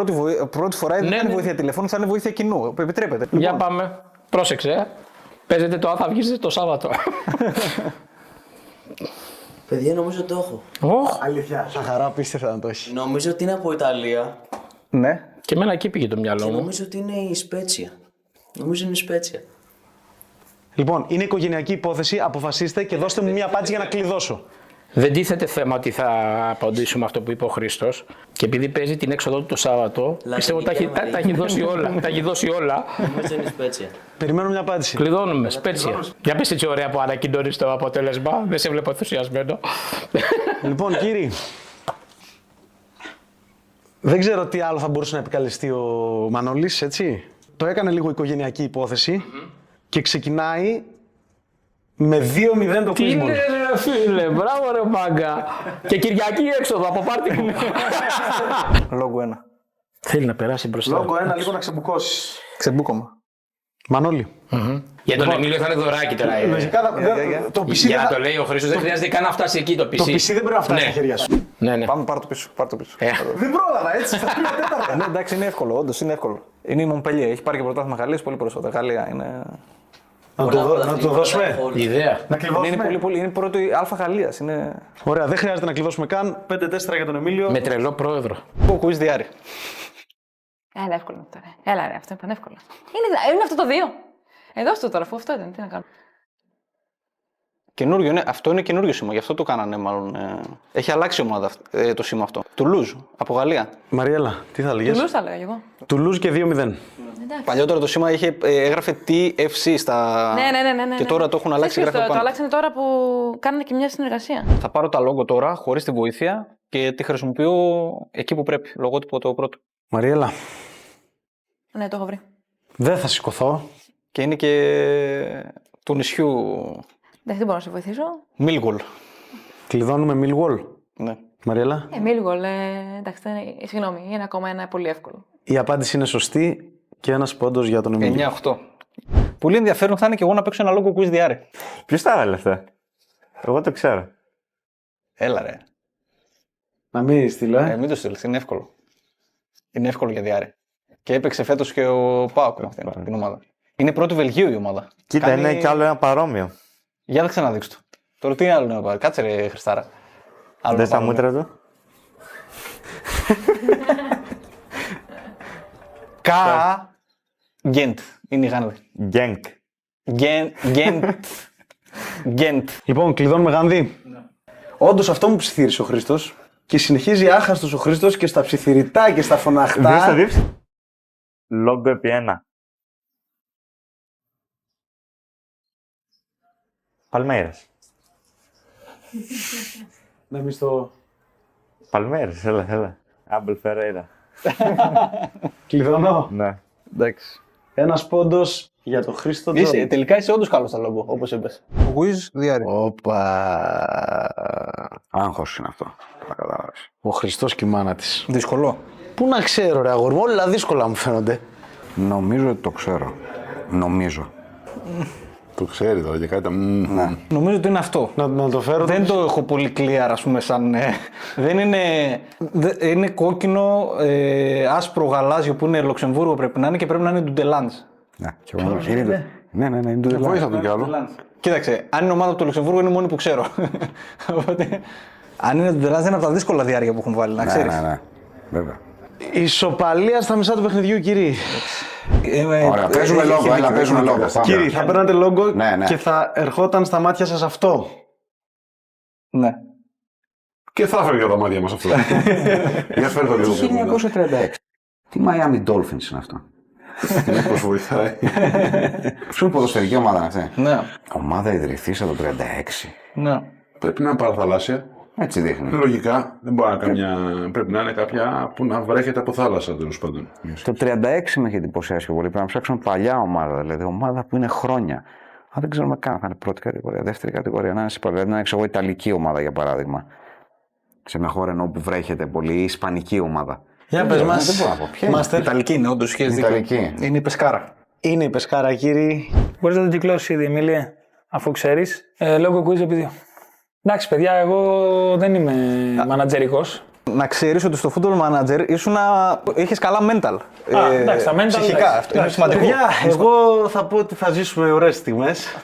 πρώτη φορά δεν είναι βοήθεια τηλεφώνου, θα είναι βοήθεια κοινού. Επιτρέπετε. Για πάμε. Πρόσεξε. Παίζετε το αν θα βγεις το Σάββατο. Παιδιά, νομίζω το έχω. Αλήθεια. Σαν χαρά απίστευτα να το έχει. Νομίζω ότι είναι από Ιταλία. Ναι. Και εμένα εκεί πήγε το μυαλό μου. Νομίζω ότι είναι η Σπέτσια. Νομίζω είναι η Σπέτσια. Λοιπόν, είναι οικογενειακή υπόθεση. Αποφασίστε και δώστε μου μια απάντηση για να κλειδώσω. Δεν τίθεται θέμα ότι θα απαντήσουμε αυτό που είπε ο Χρήστος. Και επειδή παίζει την έξοδο του το Σάββατο, πιστεύω ότι τα έχει δώσει όλα. Τα έχει δώσει όλα. Νομίζω είναι η Σπέτσια. Περιμένω μια απάντηση. Κλειδώνουμε, Σπέτσια. Για πες έτσι ωραία που ανακοινώνεις το αποτέλεσμα. Δεν σε βλέπω ενθουσιασμένο. Λοιπόν, κύριοι. Δεν ξέρω τι άλλο θα μπορούσε να επικαλεστεί ο Μανώλης, έτσι. Το έκανε λίγο οικογενειακή υπόθεση και ξεκινάει με 2-0 το Τι quiz ball. λες ρε φίλε, μπράβο ρε μάγκα. Και Κυριακή έξοδο από πάρτι μου. Λόγω 1. Θέλει να περάσει μπροστά. Λόγω 1, λίγο να ξεμπουκώσεις. Ξεμπούκωμα. Μανώλη. Για τον Εμίλιο θα είναι δωράκι τώρα. Για να το λέει ο Χρήστος, δεν χρειάζεται καν να φτάσει εκεί το PC. Το PC δεν πρέπει να φτάσει στα χέρια σου. Ναι. Πάμε, πάρ' το πίσω. Δεν πρόλαβα έτσι, στα 3 τέταρτα. Ναι, εντάξει, είναι εύκολο, όντως είναι εύκολο. Είναι η Μομπελιέ. Έχει πάρει και πρωτάθλημα Γαλλίας πολύ πρόσφατα. Γαλλία είναι. Να το δώσουμε. Ιδέα. Να κλειδώσουμε. Είναι πρώτη Α Γαλλίας. Είναι... Ωραία, δεν χρειάζεται να κλειδώσουμε καν. 5-4 για τον Εμίλιο. Με τρελό πρόεδρο. Ο Quiz Διάρη. Έλα, εύκολο είναι αυτό. Έλα, ρε, αυτό είναι πανεύκολο. Είναι αυτό το 2. Δώσ' το τώρα, αφού αυτό ήταν. Τι να κάνω. Καινούριο, ναι. Αυτό είναι καινούριο σήμα, γι' αυτό το κάνανε μάλλον. Έχει αλλάξει η ομάδα το σήμα αυτό. Τουλούζ, από Γαλλία. Μαριέλα, τι θα λέγες? Τουλούζ θα έλεγα κι εγώ. Τουλούζ και 2-0. Παλιότερα το σήμα έγραφε TFC στα. Ναι. Και τώρα το έχουν αλλάξει. Το αλλάξανε τώρα που κάνανε και μια συνεργασία. Θα πάρω τα λόγο τώρα, χωρίς τη βοήθεια και τη χρησιμοποιώ εκεί που πρέπει. Λογότυπο το πρώτο. Μαριέλα. Ναι, το έχω βρει. Δεν θα σηκωθώ. Και είναι και του νησιού. Δεν μπορώ να σε βοηθήσω. Millwall. Κλειδώνουμε Millwall. Ναι. Μαριέλα. Millwall, εντάξει, συγγνώμη, είναι ακόμα ένα πολύ εύκολο. Η απάντηση είναι σωστή και ένας πόντος για τον Εμίλιο. 9-8. Πολύ ενδιαφέρον θα είναι και εγώ να παίξω ένα λόγο Quiz Διάρη. Ποιος τα έβαλε αυτά? Εγώ το ξέρω. Έλα ρε. Να μην στείλω, Μην το στείλεις, είναι εύκολο. Είναι εύκολο για Διάρη. Και έπαιξε φέτος και ο Πάοκ με αυτήν την ομάδα. Είναι πρώτη Βελγίου η ομάδα. Κοίτα, είναι κι άλλο ένα παρόμοιο. Για να ξαναδείξω το. Τώρα τι άλλο να πάρει. Κάτσε ρε Χριστάρα. Δεν στα μούτρα του. Γκέντ. Είναι η Γάνδη. Γκένκ. Γκέντ. Λοιπόν, κλειδώνουμε Γάνδη. Όντως αυτό μου ψιθύρισε ο Χρήστος και συνεχίζει άχαστος ο Χρήστος και στα ψιθυριτά και στα φωναχτά. Λόγκο επί 1. Παλμέρας. Να μην στο... Παλμέρας, έλα. Άμπελ Φερέιρα. Κλειδώνω. Ναι. Εντάξει. Ένας πόντος για τον Χρήστο. Τελικά είσαι όντως καλός στα λόγο, όπως είπες. Quiz Διάρη. Όπα. Άγχος είναι αυτό. Θα καταλάβεις. Ο Χριστός και η μάνα της. Δύσκολο. Πού να ξέρω ρε αγόρι μου, όλα δύσκολα μου φαίνονται. Νομίζω ότι το ξέρω. Νομίζω. Το ξέρει τώρα και κάτι. Ναι. Νομίζω ότι είναι αυτό. Να το φέρω. Δεν το έχω πολύ clear, ας πούμε, σαν. Δεν είναι. Είναι κόκκινο, άσπρο, γαλάζιο που είναι Λουξεμβούργο πρέπει να είναι και πρέπει να είναι Ντουντελάντς. Ναι, και εγώ ναι, είναι Ντουντελάντς. Βοήθα τον κι άλλο. Κοίταξε, αν είναι ομάδα από το Λουξεμβούργο είναι η μόνη που ξέρω. Οπότε, αν είναι Ντουντελάντς είναι από τα δύσκολα διάρκεια που έχουν βάλει, να ξέρεις. Ναι, βέβαια. Ισοπαλία στα μισά του παιχνιδιού, κύριοι. Ωραία, παίζουμε λόγο, έλα, παίζουμε λόγο. Κύριοι, θα παίρνατε λόγο Ναι. και θα ερχόταν στα μάτια σας αυτό. Ναι. Και θα έφερε για τα μάτια μας αυτό. Για φέρε το λίγο. 1936. Τι Miami Dolphins είναι αυτό? Πώς βοηθάει. Ποιο είναι ποδοσφαιρική ομάδα είναι αυτή? Ναι. Ομάδα ιδρυθήσα το 1936. Ναι. Πρέπει να είναι παραθαλάσσια. Έτσι δείχνει. Λογικά. Δεν μπορεί να είναι καμιά. Πρέπει να είναι κάποια που να βρέχεται από θάλασσα τέλος πάντων. Το 36 με έχει εντυπωσιάσει πιο πολύ. Πρέπει να ψάξουμε παλιά ομάδα, δηλαδή ομάδα που είναι χρόνια. Αν δεν ξέρουμε καν, θα είναι πρώτη κατηγορία, δεύτερη κατηγορία. Να είναι δηλαδή να είναι Ιταλική ομάδα για παράδειγμα. Σε μια χώρα ενώ που βρέχεται πολύ, ή Ισπανική ομάδα. Για πες μας. Δεν μπορώ να πω. Ποια Είμαστε. Ιταλική είναι, όντως. Ιταλική. Είναι η Πεσκάρα. Είναι η Πεσκάρα, κύριοι. Μπορείς να το κυκλώσεις ήδη, Εμίλια, αφού ξέρεις. Λόγω quiz επί 2. Εντάξει, παιδιά, εγώ δεν είμαι μανατζερικός. Να ξέρεις ότι στο football manager είχες καλά mental. Εντάξει, τα mental. Ψυχικά. Αυτό είναι σημαντικό. Παιδιά, εγώ θα πω ότι θα ζήσουμε ωραίες στιγμές.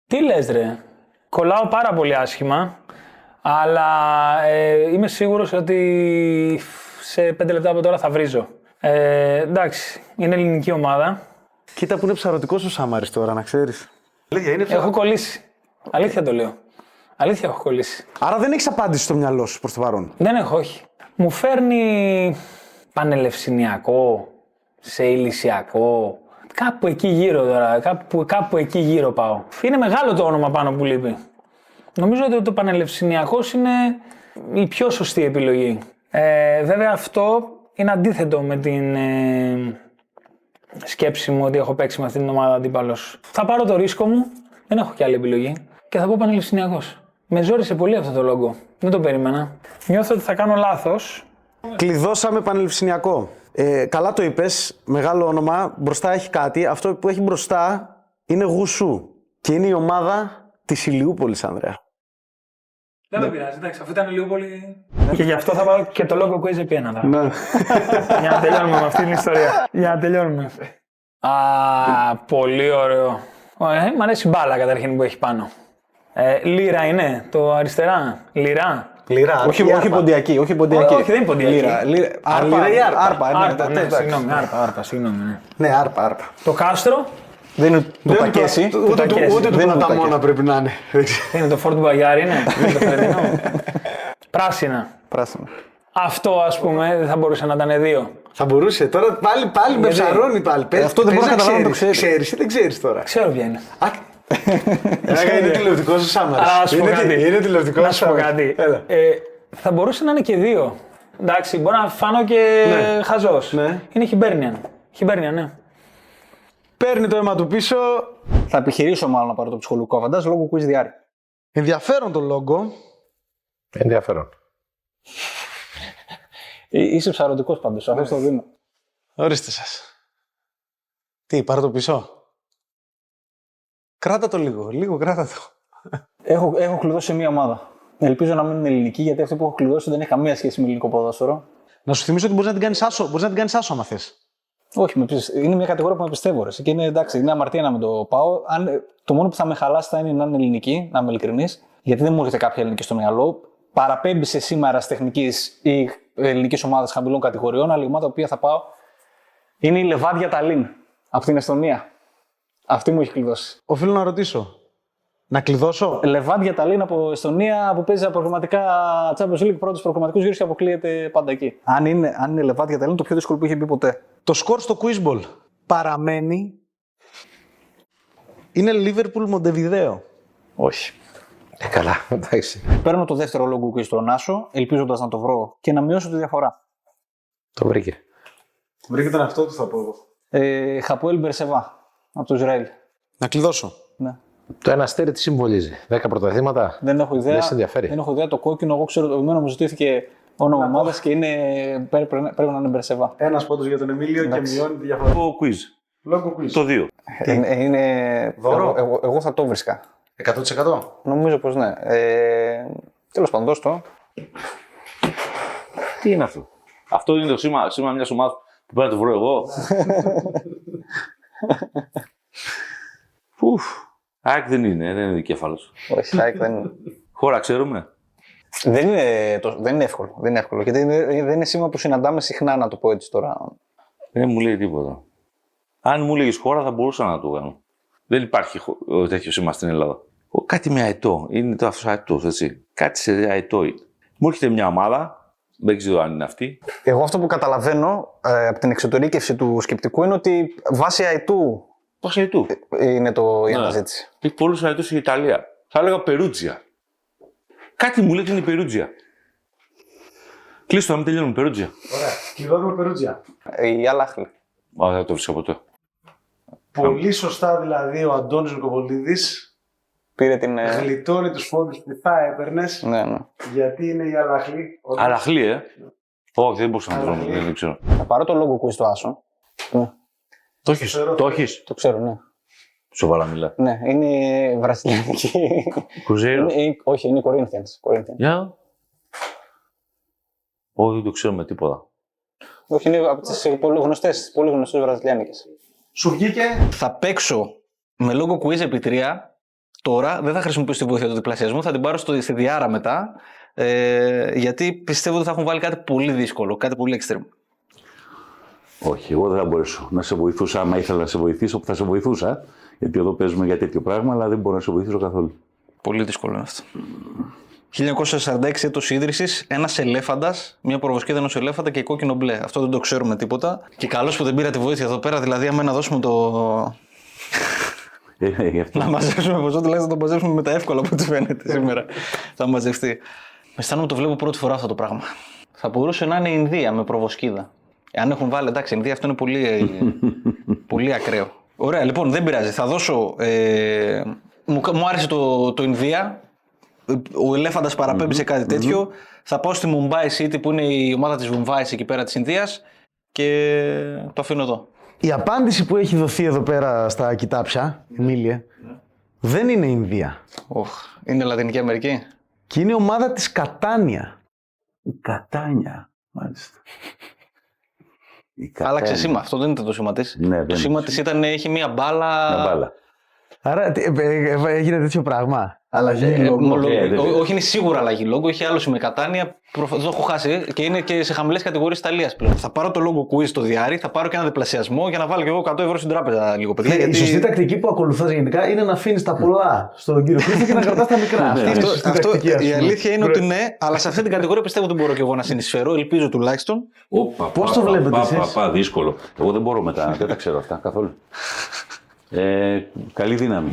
Τι λες, ρε. Κολλάω πάρα πολύ άσχημα, αλλά είμαι σίγουρος ότι σε 5 λεπτά από τώρα θα βρίζω. Εντάξει, είναι ελληνική ομάδα. Κοίτα που είναι ψαρωτικός ο Σάμαρης τώρα, να ξέρεις. Έχω κολλήσει. Αλήθεια το λέω. Αλήθεια έχω κολλήσει. Άρα δεν έχεις απάντηση στο μυαλό σου προς το παρόν. Δεν έχω, όχι. Μου φέρνει πανελευσυνιακό, σε ηλυσιακό. Κάπου εκεί γύρω τώρα. Κάπου εκεί γύρω πάω. Είναι μεγάλο το όνομα πάνω που λείπει. Νομίζω ότι το πανελευσυνιακός είναι η πιο σωστή επιλογή. Βέβαια αυτό είναι αντίθετο με την σκέψη μου ότι έχω παίξει με αυτήν την ομάδα αντίπαλος. Θα πάρω το ρίσκο μου, δεν έχω κι άλλη επιλογή και θα πω πανελευσυνιακός. Με ζόρισε πολύ αυτό το λόγο. Δεν το περίμενα. Νιώθω ότι θα κάνω λάθος. Κλειδώσαμε πανελευσυνιακό. Καλά το είπες, μεγάλο όνομα, μπροστά έχει κάτι. Αυτό που έχει μπροστά είναι Γουσού και είναι η ομάδα της Ηλιούπολης, Ανδρέα. Δεν με πειράζει, εντάξει, αφού ήταν λίγο πολύ. Και γι' αυτό θα πάω και το logo quiz επί ένα. Ναι. Για να τελειώνουμε με αυτή την ιστορία. Για να τελειώνουμε. Α, πολύ ωραίο. Μ' αρέσει η μπάλα καταρχήν που έχει πάνω. Λύρα είναι το αριστερά. Λυρά. Λυρά. Όχι ποντιακή. Όχι, δεν είναι ποντιακή. Άρπα. Ναι, συγγνώμη, άρπα, συγγνώμη. Ναι, άρπα. Το κάστρο. Δεν είναι το τακέσι. Ούτε το Πρωταμόνα πρέπει να είναι. Είναι το Φόρτ Μπαγιάρι, είναι. Είναι το φετινό. Πράσινα. Αυτό, ας πούμε, δεν θα μπορούσε να ήταν δύο. Θα μπορούσε. Τώρα πάλι με ψαρώνει πάλι. Αυτό δεν μπορεί να καταλάβει να το ξέρει. Ξέρεις ή δεν ξέρεις τώρα. Ξέρω ποια είναι. Είναι τηλεοπτικό σου Σάμαρας. Είναι τηλεοπτικό να σου πω κάτι. Θα μπορούσε να είναι και δύο. Εντάξει, μπορεί να φάνω και χαζός. Είναι Χιμπέρνιαν, ναι. Παίρνει το αίμα του πίσω. Θα επιχειρήσω μάλλον να πάρω το ψυχολογικό φαντάζω λόγω quiz διάρκεια. Ενδιαφέρον το λόγο. Ενδιαφέρον. Είσαι ψαρωτικός πάντως, αυτό το δίνω. Ορίστε σας. Τι, πάρε το πίσω. Κράτα το λίγο κράτα το. Έχω κλειδώσει σε μία ομάδα. Ελπίζω να μην είναι ελληνική, γιατί αυτή που έχω κλειδώσει δεν έχει καμία σχέση με ελληνικό ποδόσφαιρο. Να σου θυμίσω ότι μπορείς να την κάνεις άσο, άμα θες. Όχι, είναι μια κατηγορία που με πιστεύω. Και είναι εντάξει, είναι αμαρτία να μην το πάω. Το μόνο που θα με χαλάσει θα είναι να είναι ελληνική, να είμαι ειλικρινής, γιατί δεν μου έρχεται κάποια ελληνική στο μυαλό. Παραπέμπει σε σήμερα τεχνική ή ελληνική ομάδα χαμηλών κατηγοριών, αλλά η ομάδα που θα πάω είναι η Λεβάντια Ταλίν από την Εστονία. Αυτή μου έχει κλειδώσει. Οφείλω να ρωτήσω. Να κλειδώσω. Λεβάντια Ταλίν από Εστονία που παίζει προγραμματικά Champions League, πρώτους προγραμματικούς γύρους και αποκλείεται πάντα εκεί. Αν είναι Λεβάντια Ταλίν, το πιο δύσκολο που είχε μπει ποτέ. Το σκορ στο Quizball παραμένει. Είναι Liverpool Montevideo. Όχι. Καλά, εντάξει. Παίρνω το δεύτερο λόγο quiz στον Άσο, ελπίζοντας να το βρω και να μειώσω τη διαφορά. Το βρήκε. Βρήκε τον αυτό του, θα πω εγώ. Χαπουέλ Μπερσεβά από το Ισραήλ. Να κλειδώσω. Ναι. Το ένα αστέρι τι συμβολίζει, 10 πρωταθλήματα. Δεν έχω ιδέα. Δεν σε ενδιαφέρει. Δεν έχω ιδέα. Το κόκκινο, εγώ ξέρω, εμένα μου ζητήθηκε όνομα ομάδας και πρέπει να είναι Μπερσεβά. Ένας πόντος για τον Εμίλιο και μειώνει τη διαφορά. Λόγο quiz. Λόγο quiz. Το 2. Είναι. Δώρο. Εγώ θα το βρίσκα. 100%. Νομίζω πως ναι. Τέλος πάντων, δώσ' το. Τι είναι αυτό. Αυτό είναι το σήμα μιας ομάδας που πρέπει να το βρω εγώ. ΑΕΚ δεν είναι δικέφαλος. Όχι, ΑΕΚ δεν είναι. Χώρα ξέρουμε. Δεν είναι εύκολο. Δεν είναι εύκολο. Γιατί δεν είναι σήμα που συναντάμε συχνά, να το πω έτσι τώρα. Δεν μου λέει τίποτα. Αν μου έλεγες χώρα θα μπορούσα να το κάνω. Δεν υπάρχει τέτοιο σήμα στην Ελλάδα. Κάτι με αετό. Είναι το αυτός αετός, έτσι. Κάτι σε αετό είναι. Μου έρχεται μια ομάδα, δεν ξέρω αν είναι αυτή. Εγώ αυτό που καταλαβαίνω από την εξωτερήκευση του σκεπτικού είναι ότι βάσει αετού. Βάσει αετού. Είναι η αναζήτηση. Έχει πολλούς αετούς η Ιταλία. Θα έλεγα Περούτζια. Κάτι μου λέει ότι είναι Περούτζια. Κλείστο να μην τελειώνουμε. Περούτζια. Ωραία. Κλειδώνουμε Περούτζια. Η Αλάχλη. Δεν το βρίσκα ποτέ. Πολύ σωστά δηλαδή ο Αντώνης Νικοπολίδης πήρε την. Γλιτώνει τους πόντους που θα έπαιρνες. Ναι. Γιατί είναι η Αλαχλή. Αλαχλή, Όχι, δεν μπορούσα να το βρω. Δεν ξέρω. Θα πάρω το λόγο quiz στο Άσο. Το έχεις. Το ξέρω, ναι. Σοβαρά μιλά. Ναι, είναι βραζιλιανική. Κρουζέιρο. Όχι, είναι Corinthians. Για. Όχι, δεν το ξέρω με τίποτα. Όχι, είναι από τις πολύ γνωστές βραζιλιάνικες. Σου βγήκε. Θα παίξω με λόγο quiz επί 3. Τώρα δεν θα χρησιμοποιήσω τη βοήθεια του διπλασιασμού, θα την πάρω στη διάρα μετά. Γιατί πιστεύω ότι θα έχουν βάλει κάτι πολύ δύσκολο, κάτι πολύ extreme. Όχι, εγώ δεν θα μπορέσω να σε βοηθούσα. Άμα ήθελα να σε βοηθήσω, θα σε βοηθούσα. Γιατί εδώ παίζουμε για τέτοιο πράγμα, αλλά δεν μπορώ να σε βοηθήσω καθόλου. Πολύ δύσκολο είναι αυτό. 1946 έτος ίδρυσης, ένας ελέφαντας, μια προβοσκίδα ενός ελέφαντα και κόκκινο μπλε. Αυτό δεν το ξέρουμε τίποτα. Και καλώς που δεν πήρα τη βοήθεια εδώ πέρα, δηλαδή άμα να δώσουμε το. Να μαζέψουμε ποσό, τουλάχιστον να το μαζέψουμε με τα εύκολα από ό,τι φαίνεται σήμερα. Θα μαζευτεί. Με αισθάνομαι το βλέπω πρώτη φορά αυτό το πράγμα. Θα μπορούσε να είναι Ινδία με προβοσκίδα. Αν έχουν βάλει, εντάξει, Ινδία αυτό είναι πολύ ακραίο. Ωραία, λοιπόν, δεν πειράζει. Θα δώσω. Μου άρεσε το Ινδία. Ο ελέφαντας παραπέμπει σε κάτι τέτοιο. Θα πάω στη Mumbai City που είναι η ομάδα της Βομβάης εκεί πέρα της Ινδίας και το αφήνω εδώ. Η απάντηση που έχει δοθεί εδώ πέρα στα κοιτάπια, Εμίλια, δεν είναι Ινδία. Είναι Λατινική Αμερική. Και είναι η ομάδα της Κατάνια. Η Κατάνια, μάλιστα. Άλλαξε σήμα. Αυτό δεν ήταν το σήμα της. Ναι, το σήμα της ήταν, έχει μία μπάλα. Μια μπάλα. Άρα έγινε τέτοιο πράγμα. Αλλαγή λόγου. Όχι, είναι σίγουρα αλλαγή λόγου. Έχει άλλο με Κατάνια. Δεν το έχω χάσει και είναι και σε χαμηλές κατηγορίες Ιταλίας πλέον. Θα πάρω το λόγο quiz στο διάρρη, θα πάρω και ένα διπλασιασμό για να βάλω και εγώ 100 ευρώ στην τράπεζα λίγο, παιδιά. Η σωστή τακτική που ακολουθάς γενικά είναι να αφήνεις τα πολλά στον κύριο Χρήστο και να κρατάς τα μικρά. Η αλήθεια είναι ότι ναι, αλλά σε αυτή την κατηγορία πιστεύω ότι μπορώ και εγώ να συνεισφέρω. Ελπίζω τουλάχιστον. Πώς το βλέπετε εσείς? Δύσκολο. Εγώ δεν μπορώ μετά, δεν τα ξέρω αυτά καθόλου. Καλή δύναμη.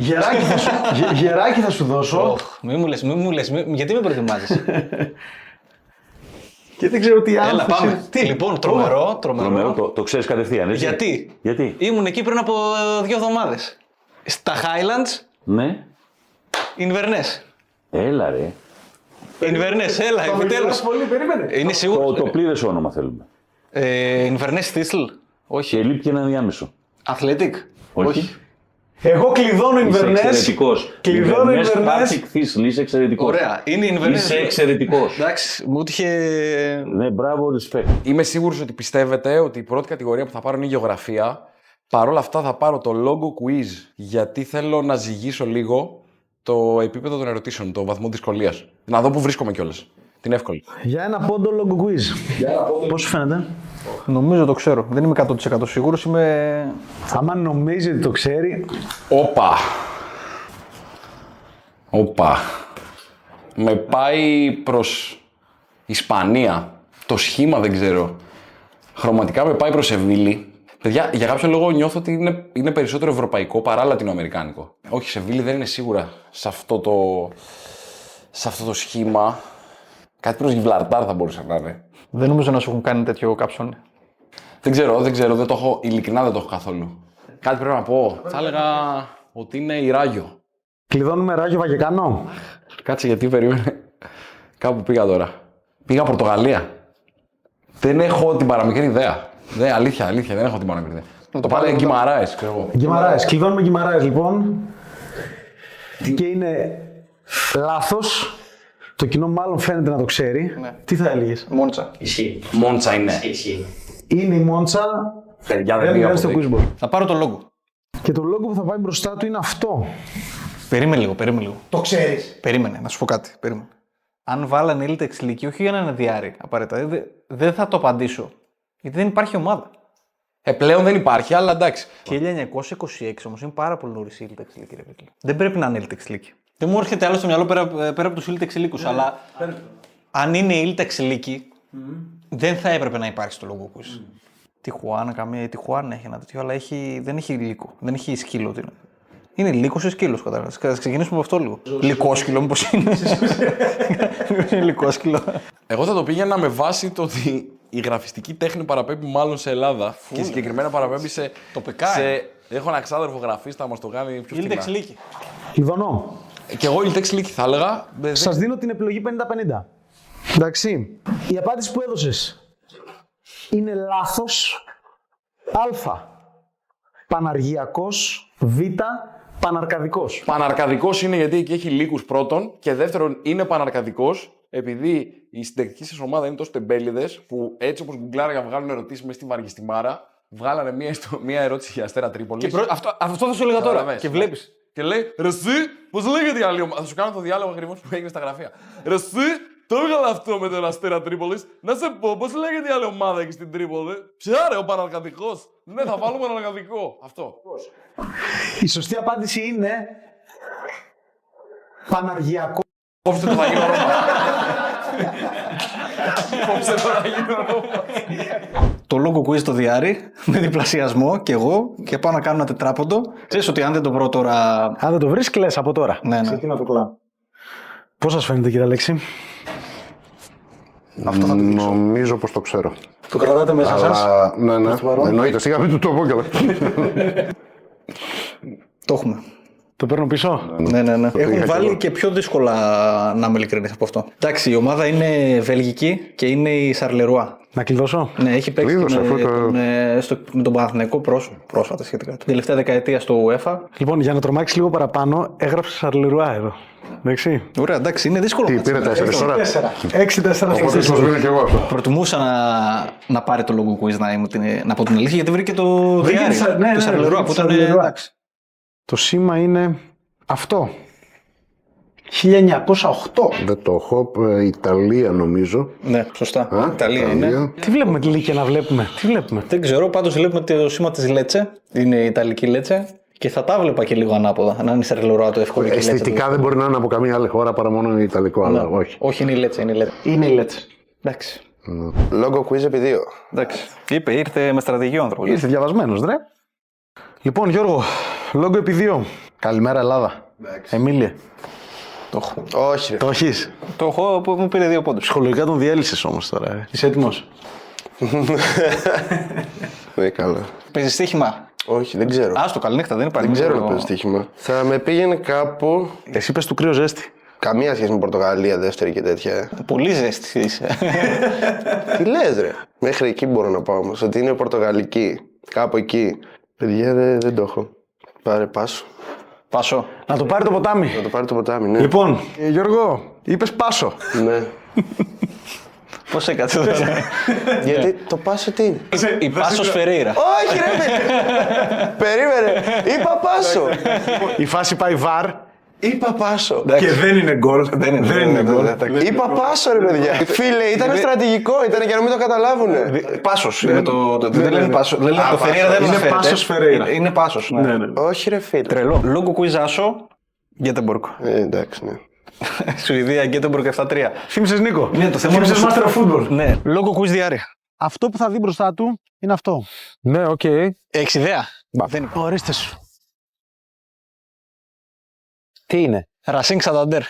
Γεράκι θα σου δώσω. Μη μου λες, γιατί με προετοιμάζεις? Και δεν ξέρω τι άλλο. Έλα, πάμε. Λοιπόν, τρομερό. Το ξέρεις κατευθείαν, έτσι. Γιατί? Ήμουν εκεί πριν από 2 εβδομάδες. Στα Highlands. Ναι. Inverness. Έλα ρε. Inverness, έλα, επιτέλους. Είναι σίγουρο. Το πλήρες όνομα θέλουμε. Inverness Thistle. Όχι. Και λείπει και ένα διάμεσο. Athletic. Όχι. Εγώ κλειδώνω Inverness. Είσαι εξαιρετικός. Κλειδώνω Inverness. Patrick Thistle, είσαι εξαιρετικός. Ωραία. Είναι Inverness. Είσαι εξαιρετικός. Εντάξει, μου είχε. Ναι, μπράβο, respect. Είμαι σίγουρος ότι πιστεύετε ότι η πρώτη κατηγορία που θα πάρω είναι η γεωγραφία. Παρ' όλα αυτά θα πάρω το Logo Quiz, γιατί θέλω να ζυγίσω λίγο το επίπεδο των ερωτήσεων, το βαθμό δυσκολίας. Να δω που βρίσκομαι κιόλας. Την εύκολη. Για ένα πόντο Logo Quiz. Πώς σου φαίνεται? Νομίζω το ξέρω. Δεν είμαι 100% σίγουρος. Είμαι. Άμα νομίζει ότι το ξέρει. Όπα. Με πάει προς Ισπανία. Το σχήμα δεν ξέρω. Χρωματικά με πάει προς Σεβίλη. Παιδιά, για κάποιο λόγο νιώθω ότι είναι περισσότερο ευρωπαϊκό παρά λατινοαμερικάνικο. Όχι, Σεβίλη δεν είναι σίγουρα σε αυτό το σχήμα. Κάτι προς Γιβλαρτάρ θα μπορούσε να είναι. Δεν νομίζω να σου έχουν κάνει τέτοιο κάψον. Δεν ξέρω, δεν το έχω, ειλικρινά δεν το έχω καθόλου. Κάτι πρέπει να πω. Θα έλεγα ότι είναι η Ράγιο. Κλειδώνουμε Ράγιο Βαγεκάνο. Κάτσε γιατί περίμενε. Κάπου πήγα τώρα. Πήγα Πορτογαλία. Δεν έχω την παραμικρή ιδέα. Αλήθεια, δεν έχω την παραμικρή ιδέα. Να το πάρει Γκιμαράες, ξέρω εγώ. Γκιμαράες. Κλειδώνουμε Γκιμαράες λοιπόν. Και είναι λάθος. Το κοινό μάλλον φαίνεται να το ξέρει. Ναι. Τι θα έλεγες? Μόντσα. Ισχύει. Μόντσα είναι. Είναι η Μόντσα. Παιδιά, δεν πήγα στο quizboard. Θα πάρω το λόγο. Και το λόγο που θα πάει μπροστά του είναι αυτό. Περίμενε λίγο. Το ξέρεις? Περίμενε, να σου πω κάτι. Περίμενε. Αν βάλανε Ήλτεξ Λύκη, όχι για να είναι διάρρη απαραίτητα, δεν θα το απαντήσω. Γιατί δεν υπάρχει ομάδα. Πλέον δεν υπάρχει, αλλά εντάξει. 1926 όμως είναι πάρα πολύ νωρίς η Ήλτεξ Λύκη, ρε παιδί. Δεν πρέπει να είναι Ήλτεξ Λύκη. Δεν μου έρχεται άλλο στο μυαλό πέρα από τους Ήλτεξ Λύκους, αλλά αν είναι Ήλτεξ Λύκη, δεν θα έπρεπε να υπάρχει στο λόγο που είσαι. Τιχουάνα, Τιχουάνα έχει ένα τέτοιο, αλλά δεν έχει λύκο. Δεν έχει σκύλο. Είναι λύκος ή σκύλος, κατάλαβες. Ξεκινήσουμε από αυτό λίγο. Λυκόσκυλο, μήπως είναι. Είναι λυκόσκυλο. Εγώ θα το πήγαινα με βάση το ότι η γραφιστική τέχνη παραπέμπει μάλλον σε Ελλάδα. Και συγκεκριμένα παραπέμπει σε. Τοπικά. Έχω ένα ξάδερφο γραφίστα, μας το κάνει πιο Ήλτεξ Λύκη. Κλειδώνω. Και εγώ Ήλτεξ Λύκη θα έλεγα. Σας δίνω την επιλογή 50-50. Εντάξει. Η απάντηση που έδωσες είναι λάθος. Α. Παναργιακός. Β. Παναρκαδικός. Παναρκαδικός είναι γιατί εκεί έχει λύκους πρώτον. Και δεύτερον είναι παναρκαδικός επειδή η συντακτική σας ομάδα είναι τόσο τεμπέληδες που έτσι όπως γκουγκλάραγα βγάλουν ερωτήσεις μέσα στη Βαργιστημάρα, βγάλανε μία ερώτηση για Αστέρα Τρίπολης. Αυτό θα σου έλεγα τώρα. Και βλέπεις. Και λέει, ρε εσύ, πώς λέγεται η άλλη ομάδα. Θα σου κάνω το διάλογο ακριβώς που έγινε στα γραφεία. Ρε εσύ, το έβγαλα αυτό με τον Αστέρα Τρίπολης. Να σε πω, πώς λέγεται η άλλη ομάδα εκεί στην Τρίπολη. Ποια ρε, ο Παναρκαδικός. Ναι, θα βάλουμε Παναρκαδικό. Αυτό. Η σωστή απάντηση είναι Παναργιακό. Κόψτε το, θα γίνω Ρώμα. Κόψτε το, θα γίνω Ρώμα. Το λόγο quiz στο διάρρη, με διπλασιασμό και εγώ και πάω να κάνω ένα τετράποντο. Ξέρεις ότι αν δεν το βρω τώρα. Αν δεν το βρεις, κλαις από τώρα. Ναι. Ξεκινά το κλαμπ. Πώς σας φαίνεται, κύριε Αλέξη? Νομίζω πως το ξέρω. Το κρατάτε μέσα σας? Ναι. Εννοείται, σιγά μην του το πω κιόλας. Το έχουμε. Το παίρνω πίσω. Ναι. Έχουν βάλει και πιο δύσκολα, να είμαι ειλικρινής, από αυτό. Εντάξει, η ομάδα είναι βελγική και είναι η Σαρλερουά. Να κλειδώσω. Ναι, έχει παίξει Κλείδωσε, με τον Παναθηναϊκό πρόσφατα σχετικά. Την τελευταία δεκαετία στο UEFA. Λοιπόν, για να τρομάξει λίγο παραπάνω, έγραψε Σαρλερουά εδώ. Εντάξει. Ωραία, εντάξει, είναι δύσκολο. Τι, πήρε 4 τώρα. 6-4. Οπότε ίσως βρει και εγώ αυτό. Προτιμούσα να πάρει το logo quiz, να πω την αλήθεια, γιατί βρήκε το διάρρη. Το Σαρλερουά που ήταν. Εντάξει. Το σήμα είναι αυτό. 1908. Δεν το έχω. Ιταλία νομίζω. Ναι, σωστά. Ιταλία είναι. Τι βλέπουμε τη Λίκια να βλέπουμε. Τι βλέπουμε. Δεν ξέρω, πάντως βλέπουμε το σήμα της Λέτσε. Είναι η Ιταλική Λέτσε. Και θα τα βλέπα και λίγο ανάποδα. Να είναι Σαρλερουά το εύκολο. Αισθητικά δεν μπορεί να είναι από καμία άλλη χώρα παρά μόνο Ιταλικό. Αλλά όχι. Όχι, είναι η Λέτσε. Είναι η Λέτσε. Εντάξει. Λόγκο quiz επί 2. Εντάξει. Ήρθε με στρατηγική ο άνθρωπος. Ήρθε διαβασμένος, ρε. Λοιπόν, Γιώργο, λόγκο επί 2. Καλημέρα, Ελλάδα. Εμίλια. Το έχω. Όχι. Το έχεις. Το έχω, μου πήρε 2 πόντους. Ψυχολογικά τον διέλυσες όμως τώρα. Είσαι έτοιμος. Δεν καλά. Παίζεις στοίχημα. Όχι, δεν ξέρω. Άστο, καληνύχτα, δεν υπάρχει. Δεν ξέρω να παίζει στοίχημα. Θα με πήγαινε κάπου. Εσύ πες του κρύο ζέστη. Καμία σχέση με Πορτογαλία, δεύτερη και τέτοια. Πολύ ζέστη είσαι. Τι λες, ρε. Μέχρι εκεί μπορώ να πάω όμως. Ότι είναι Πορτογαλική. Κάπου εκεί. Παιδιά δεν το έχω. Πάρε πάσο. Πάσο. Να το πάρει το ποτάμι. Να το πάρει το ποτάμι, ναι. Λοιπόν, Γιώργο, είπες πάσο. Ναι. Πώς έκατσε τώρα. Γιατί το πάσο τι είναι. Η Πάσος Φερέιρα. Όχι, ρε περίμενε. Είπα πάσο. Η φάση πάει βαρ. Είπα πάσο. Και δεν είναι γκολ. Δεν είναι γκολ. Είπα πάσο, ρε παιδιά. Φίλε, ήταν στρατηγικό, ήταν για να μην το καταλάβουνε. Πάσος είναι το. Δεν λένε Πάσο. Δεν λένε το Φερέιρα, δεν είναι Πάσος Φερέιρα. Είναι Πάσος. Όχι, ρε φίλε. Τρελό. Λόγκο quiz άσο. Γκέτεμπορκ. Εντάξει, ναι. Σουηδία, Γκέτεμπορκ 7-3. Θύμισες Νίκο. Ναι, το θέμα είναι. Θύμισες Master of Football. Ναι. Λόγκο quiz διάρρη. Αυτό που θα δει μπροστά του είναι αυτό. Ναι, οκ. Έχεις ιδέα. Ορίστε σου. Τι είναι. Ρασίνγκ Σανταντέρ.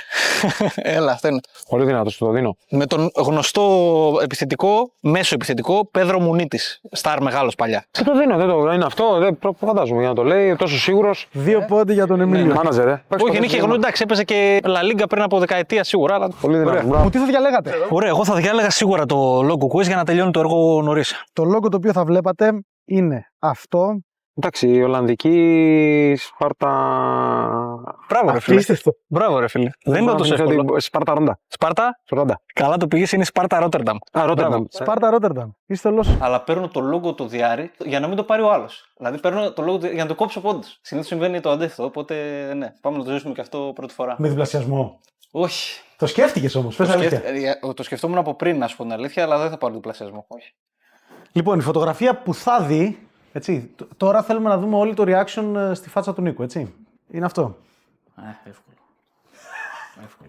Έλα, αυτό είναι. Πολύ δυνατό, το δίνω. Με τον γνωστό επιθετικό, μέσο επιθετικό, Πέδρο Μουνίτης. Σταρ μεγάλος παλιά. Το δίνω, δεν το είναι αυτό. Δεν φαντάζομαι για να το λέει, τόσο σίγουρος. 2 πόντι για τον Εμίλιο. Μάναζερ, Όχι, είναι και γνωστό, εντάξει, έπαιζε και Λα Λίγκα πριν από δεκαετία σίγουρα. Αλλά... Πολύ δυνατό. Τι θα διαλέγατε. Ωραία, εγώ θα διάλεγα σίγουρα το logo quiz για να τελειώνει το έργο νωρίς. Το logo το οποίο θα βλέπατε είναι αυτό. Εντάξει, η Ολλανδική Σπάρτα. Μπράβο, ρε φίλε. Μπράβο, ρε φίλε. Δεν είναι τόσο εύκολο. Σπάρτα Ρόντα. Σπάρτα. Καλά το πήγες, είναι Σπάρτα Ρότερνταμ. Σπάρτα Ρότερνταμ. Είστε ολός. Αλλά παίρνω το logo του διάρρη για να μην το πάρει ο άλλος. Δηλαδή παίρνω το logo για να το κόψω πόντους. Συνήθως συμβαίνει το αντίθετο. Οπότε ναι, πάμε να το ζήσουμε και αυτό πρώτη φορά. Με διπλασιασμό. Όχι. Το σκέφτηκες όμως. Το σκεφτόμουν από πριν, να σου πω την αλήθεια, αλλά δεν θα πάρω διπλασιασμό. Όχι. Λοιπόν, η φωτογραφία που θα δει. Έτσι, τώρα θέλουμε να δούμε όλη το reaction στη φάτσα του Νίκου, έτσι. Είναι αυτό.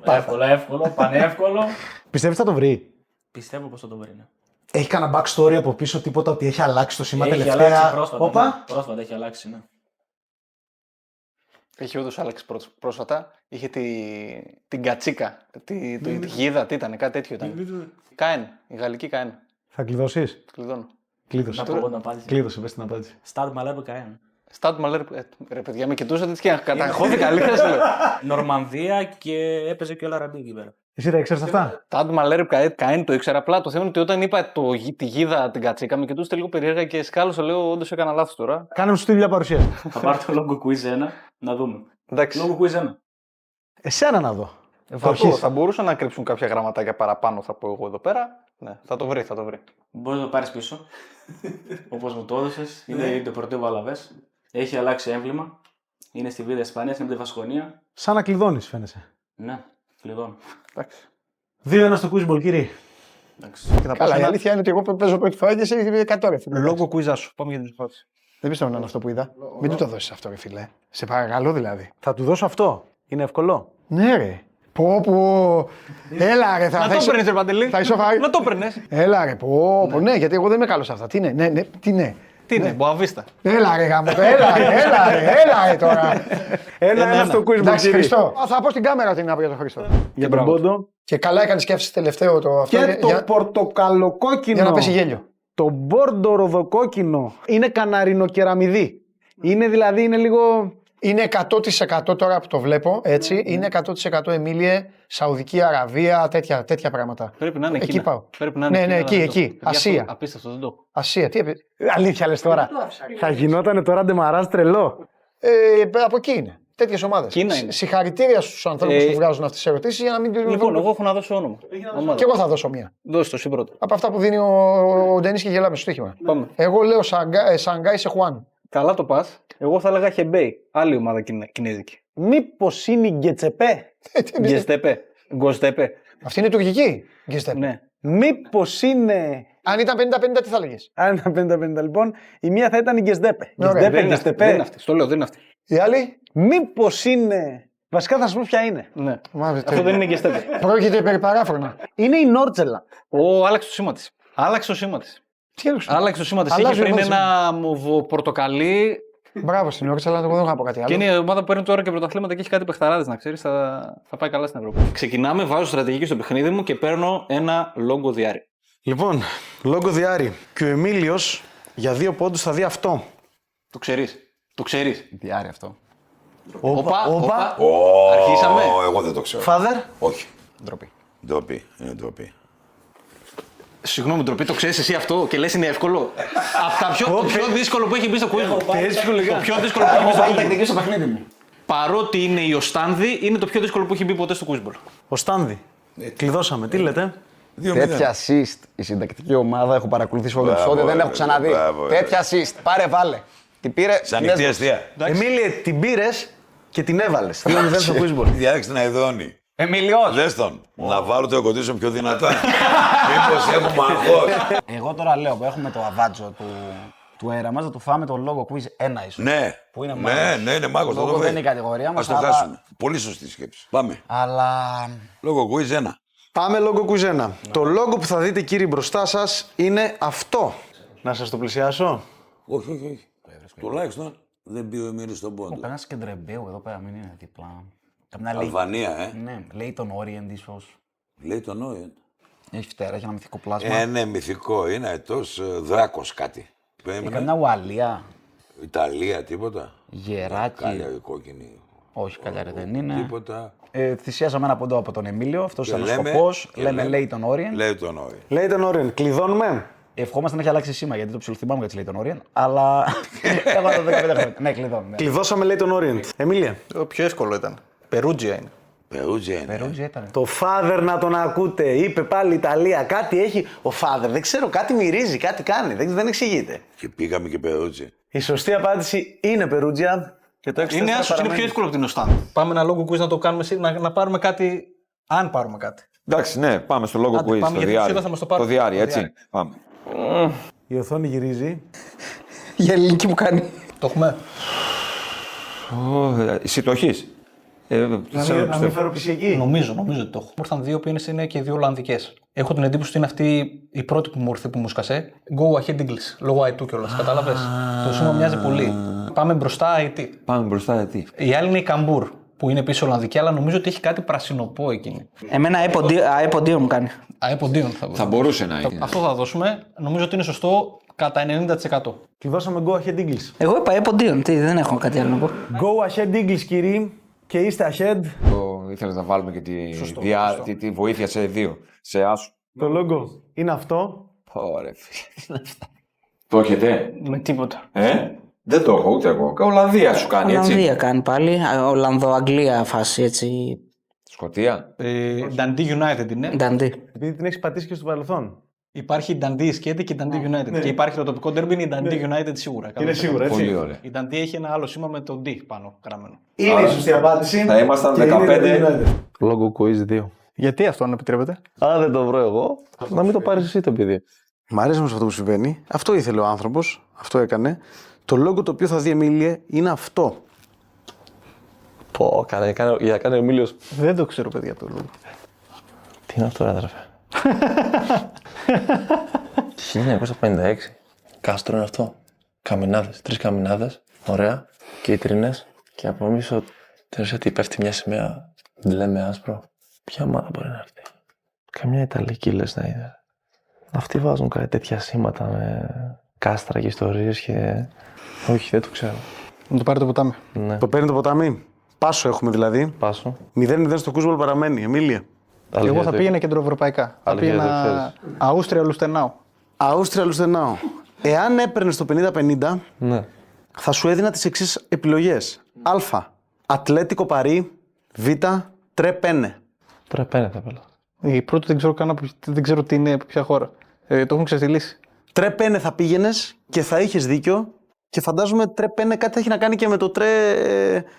Εύκολο, πανεύκολο. Πιστεύεις θα το βρει. Πιστεύω πως θα το βρει, ναι. Έχει κανένα backstory από πίσω, τίποτα ότι έχει αλλάξει το σήμα τελευταία. Έχει αλλάξει πρόσφατα. Ναι. Πρόσφατα έχει αλλάξει, ναι. Έχει όντως αλλάξει πρόσφατα. Είχε την κατσίκα, τη γίδα, τι ήταν, κάτι τέτοιο ήταν. Κάεν, η γαλλική Κάεν. Θα κλειδώσεις. Κλειδώνω. Κλείδωσε. Κλείδωσε, πες την απάντηση. Στάντ Μαλέρ Κάεν. Στάντ Μαλέρ, ρε παιδιά, με κοιτούσατε και καταγχώθηκα αλήθεια. Νορμανδία και έπαιζε και ο Λαραμπή εκεί πέρα. Εσύ τα ήξερες αυτά. Στάντ Μαλέρ Κάεν το ήξερα. Απλά το θέμα είναι ότι όταν είπα τη γίδα την κατσίκα, με κοιτούσατε λίγο περίεργα και σκάλωσα, λέω όντως έκανα λάθος τώρα. Κάνε μου στη δουλειά παρουσίαση. Θα πάρω το λόγο quiz 1 να δούμε. Λόγο quiz 1. Εσένα να δω. Θα μπορούσαν να κρύψουν κάποια γραμματάκια παραπάνω, θα πω εγώ εδώ πέρα. Ναι, θα το βρει. Μπορεί να το πάρει πίσω. Όπως μου το έδωσες. Είναι το Deportivo Alavés. Έχει αλλάξει έμβλημα. Είναι στη Β' Ισπανία, είναι από τη Βασκονία. Σαν να κλειδώνεις, φαίνεσαι. Ναι, κλειδώνω. 2-1 στο quiz, κύριε. Καλά, η αλήθεια είναι ότι εγώ παίζω πρώτη φορά και εσύ 100 ρε φίλε. Λόγω quiz σου. Πάμε για την απάντηση. Δεν πιστεύω να είναι αυτό που είδα. Μην του το δώσεις αυτό, ρε φίλε. Σε παρακαλώ δηλαδή. Θα του δώσω αυτό. Είναι εύκολο. Ναι, ρε. Πω. Έλα, ρε. Να το παίρνεις, ρε Παντελή. Θα ισοφάρει. Να το παίρνεις. Έλα, ρε. Πω. Ναι, γιατί εγώ δεν είμαι καλός σε αυτά. Τι είναι, ναι. Τι είναι, Μποαβίστα. Έλα, ρε γάμο. Έλα, ρε τώρα. Ένα στο quiz, εντάξει, Χριστό. Θα πω στην κάμερα ότι είναι από τον Χριστό. Για τον πόντο. Και καλά έκανε σκέψη τελευταίο το αυτό. Και το πορτοκαλοκόκκινο. Για να πέσει γέλιο. Το μπόρντο ροδοκόκκινο είναι καναρινοκεραμιδί. Είναι δηλαδή, είναι λίγο Είναι 100% τώρα που το βλέπω, έτσι, είναι 100% Εμίλιε, Σαουδική Αραβία, τέτοια πράγματα. Πρέπει να είναι εκεί. Εκεί Πάω. Πρέπει να είναι ναι, εκεί. Ασία. Απίστευτο, δεν το έχω. Ασία, τι αλήθεια λες τώρα. Θα γινότανε τώρα ντεμαράζ τρελό. Από εκεί είναι. Τέτοιες ομάδες. Κίνα είναι. Συγχαρητήρια στους ανθρώπους που βγάζουν αυτές τις ερωτήσεις για να μην. Λοιπόν, εγώ έχω να δώσω όνομα. Και εγώ θα δώσω μία. Δώσε το εσύ πρώτα. Από αυτά που δίνει ο Ντένις και γελάμε στο στοίχημα. Πάμε. Εγώ λέω Σανγκάι Σεχουάν. Καλά το πας. Εγώ θα έλεγα Χεμπέι. Άλλη ομάδα κινέζικη. Μήπως είναι η Γκετσεπέ. Γκοστέπε. Αυτή είναι τουρκική. Γκεστέπε. Ναι. Μήπως είναι. Αν ήταν 50-50, τι θα έλεγες? Αν ήταν 50-50, λοιπόν, η μία θα ήταν η Γκεστέπε. Δεν είναι αυτή. Στο λέω, δεν είναι αυτή. Η άλλη. Μήπως είναι. Βασικά θα σου πω ποια είναι. Ναι. Αυτό δεν είναι Γκεστέπε. Πρόκειται περί παράφρονα. Είναι η Νόρτσελα. Άλλαξε το σήμα της. Άλλαξε το σήμα της. Είχε πριν ένα μοβο-πορτοκαλί. Μπράβο στην Νόρτσελα, εγώ δεν έχω να πω κάτι άλλο. Και είναι η ομάδα που παίρνει τώρα και πρωταθλήματα και έχει κάτι παιχταράδες, να ξέρεις. Θα πάει καλά στην Ευρώπη. Ξεκινάμε, βάζω στρατηγική στο παιχνίδι μου και παίρνω ένα λόγκο διάρρη. Λοιπόν, λόγκο διάρρη. Και ο Εμίλιος για 2 πόντους θα δει αυτό. Το ξέρεις. Διάρρη αυτό. Όπα. Αρχίσαμε. Εγώ δεν το ξέρω. Φάδερ. Όχι. Ντροπή. Ντροπή. Είναι ντροπή. Συγγνώμη, ντροπή, το ξέρεις εσύ αυτό και λες είναι εύκολο. Το πιο δύσκολο που έχει μπει στο quiz μου. Το πιο δύσκολο που έχει μπει στο quiz μου. Τεχνική στο παιχνίδι μου. Παρότι είναι η Οστάνδη, είναι το πιο δύσκολο που έχει μπει ποτέ στο quiz. Οστάνδη. Κλειδώσαμε, τι λέτε. Τέτοια assist η συντακτική ομάδα έχω παρακολουθήσει όλο το επεισόδιο, δεν έχω ξαναδεί. Τέτοια assist. Πάρε, βάλε. Την πήρε. Σαν ανοιχτή αστεία. Εμίλιε, την πήρες και την έβαλες. 2-0 στο quiz. Διάλεξε να ειδώνει. Εμίλιος. Δες τον. Να βάλω το κοντήσιο πιο δυνατά. Μήπως έχουμε αγχώς. Εγώ τώρα λέω που έχουμε το αβάτζο του αέρα μας, να του φάμε το λόγο quiz 1 ίσως. Ναι. Που είναι μάγος. Ναι, είναι μάγος. Λόγο δεν είναι η κατηγορία μας. Ας το χάσουμε. Πολύ σωστή σκέψη. Πάμε. Αλλά. Λόγο quiz 1. Πάμε λόγο quiz 1. Το λόγο που θα δείτε κύριοι μπροστά σας είναι αυτό. Να σας το πλησιάσω. Όχι. Τουλάχιστον δεν πει ο Εμίλης στον πόντο. Μου πέρασε και Ντρεμπέου εδώ πέρα, μην είναι διπλά. Αλβανία, Ναι, λέει τον Orient ίσως. Λέει τον Orient. Έχει φτερά, έχει ένα μυθικό πλάσμα. Ναι, μυθικό είναι, ετός Δράκος κάτι. Καμιά Ουαλία. Ιταλία, τίποτα. Γεράκι. Κάλια η κόκκινη. Όχι, καλιά δεν είναι. Τίποτα. Θυσιάσαμε ένα πόντο από τον Εμίλιο, αυτός ήταν ο σκοπός. Λέμε λέει τον Orient. Λέει τον Orient. Κλειδώνουμε. Ευχόμαστε να έχει αλλάξει σήμα γιατί το ψιλοθυμάμαι γιατί λέει τον Orient. Αλλά. Εγώ το 15 χρόνια. Ναι, κλειδώνουμε. Κλειδώσαμε λέει τον Orient. Εμίλια. Το πιο εύκολο ήταν. Περούτζια είναι. Περούτζια ήταν. Το Father να τον ακούτε. Είπε πάλι Ιταλία. Κάτι έχει ο Father. Δεν ξέρω, κάτι μυρίζει, κάτι κάνει. Δεν εξηγείται. Και πήγαμε και Περούτζια. Η σωστή απάντηση είναι Περούτζια. Και το είναι άσος, είναι πιο εύκολο από την Οστάνδη. Πάμε ένα λόγο quiz να το κάνουμε, να πάρουμε κάτι. Αν πάρουμε κάτι. Εντάξει, ναι, πάμε στο λόγο quiz. Πάμε, το διάρρη. Το διάρρη, έτσι. Πάμε. Η οθόνη γυρίζει. Για ελληνική μου κάνει. Το έχουμε. Εσύ το έχεις. Να μην φέρω ψυχική. Νομίζω ότι το έχω. Μου ήρθαν 2 που είναι και 2 Ολλανδικές. Έχω την εντύπωση ότι είναι αυτή η πρώτη που μου ήρθε που μου σκασέ. Go ahead English. Λόγω IT κιόλας. Κατάλαβες. Το σήμα μοιάζει πολύ. Πάμε μπροστά IT. Πάμε μπροστά IT. Η άλλη είναι η Καμπούρ που είναι πίσω Ολλανδική, αλλά νομίζω ότι έχει κάτι πρασινοπό εκείνη. Εμένα αεποντίον μου κάνει. Αεποντίον θα μπορούσε να είναι. Αυτό θα δώσουμε. Νομίζω ότι είναι σωστό κατά 90%. Κλειδώσαμε Go ahead English. Εγώ είπα αεποντίον. Δεν έχω κάτι άλλο να πω. Go ahead English, κύριοι. Και είστε ahead. Ήθελες να βάλουμε και τη βοήθεια σε 2. Σε άσου. Το λόγο είναι αυτό. Ωραία, φίλε. Το έχετε. Με τίποτα. Δεν το έχω ούτε εγώ. Ολλανδία σου κάνει, έτσι. Ολλανδία κάνει πάλι. Ολλανδο-Αγγλία φάση, έτσι. Σκωτία. Dundee United είναι. Dundee. Επειδή την έχεις πατήσει και στο παρελθόν. Υπάρχει η Dundee Σκέτη και η Dundee United. Και υπάρχει το τοπικό derby, είναι η Dundee United σίγουρα. Είναι σίγουρα, έτσι. Πολύ ωραία. Η Dundee έχει ένα άλλο σήμα με το D πάνω γραμμένο. Είναι η σωστή απάντηση. Θα ήμασταν 15. Λόγω quiz 2. Γιατί αυτό αν επιτρέπετε. Δεν το βρω εγώ. Να μην το πάρεις εσύ το παιδί. Μ' αρέσει όμως αυτό που συμβαίνει. Αυτό ήθελε ο άνθρωπος. Αυτό έκανε. Το λόγο το οποίο θα δει Εμίλιε είναι αυτό. Πω, για να κάνει ο Εμίλιος. Δεν το ξέρω, παιδιά, το λόγο. Τι είναι αυτό, αδερφέ. 1956. Κάστρο είναι αυτό. Καμινάδες. 3 καμινάδες. Ωραία. Κίτρινες. Και από πίσω τέλος ότι πέφτει μια σημαία μπλε με άσπρο. Ποια ομάδα μπορεί να έρθει. Καμιά Ιταλική λες να είναι. Αυτοί βάζουν κάτι τέτοια σήματα με κάστρα και ιστορίες και. Όχι, δεν το ξέρω. Μου το πάρει το ποτάμι. Ναι. Το παίρνει το ποτάμι. Πάσο έχουμε δηλαδή. Πάσο. 0-0 στο Κούσβολ παραμένει. Εμίλια. Και εγώ θα πήγαινα κεντροευρωπαϊκά. Θα πήγαινα Αούστρια Λουστενάου. Αούστρια Λουστενάου. Εάν έπαιρνε το 50-50, ναι, θα σου έδινα τις εξής επιλογές. Α. Ατλέτικο Παρί. Β. Τρεπένε. Τρεπένε θα πέλα. Η πρώτη δεν ξέρω τι είναι, ποια χώρα. Το έχουν ξεστηλήσει. Τρεπένε θα πήγαινες και θα είχες δίκιο. Και φαντάζομαι Τρεπένε κάτι θα έχει να κάνει και με το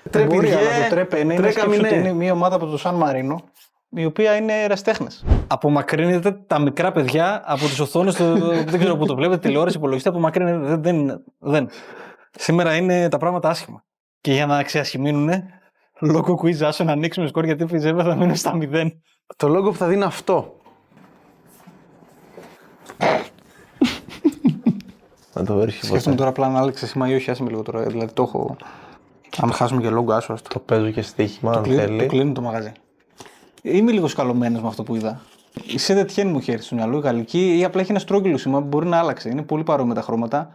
Τρεπιριέ. Το Τρεπένε είναι μια ομάδα από το Σαν Μαρίνο, η οποία είναι ερασιτέχνες. Απομακρύνετε τα μικρά παιδιά από τις οθόνες, δεν ξέρω πού το βλέπετε, τηλεόραση, υπολογιστή, απομακρύνετε. Δεν. Σήμερα είναι τα πράγματα άσχημα. Και για να ξεασχημίνουνε, λόγω quiz άσο να ανοίξουμε σκορ γιατί φυζεύε θα μείνουν στα 0. Το λόγο που θα δει είναι αυτό. Να το βρίσκει. Σκέφτομαι τώρα απλά να άλλαξε σήμα ή όχι, άσε με λίγο τώρα. Δηλαδή το έχω. Αν χάσουμε και λόγο άσο. Το παίζω και στοίχημα, αν θέλει. Το κλείνω το μαγαζί. Είμαι λίγο σκαλωμένος με αυτό που είδα. Η Σεντετιέν μου χέρι στο μυαλό, η γαλλική, ή απλά έχει ένα στρόγγυλο σήμα που μπορεί να άλλαξε. Είναι πολύ παρόμοια τα χρώματα.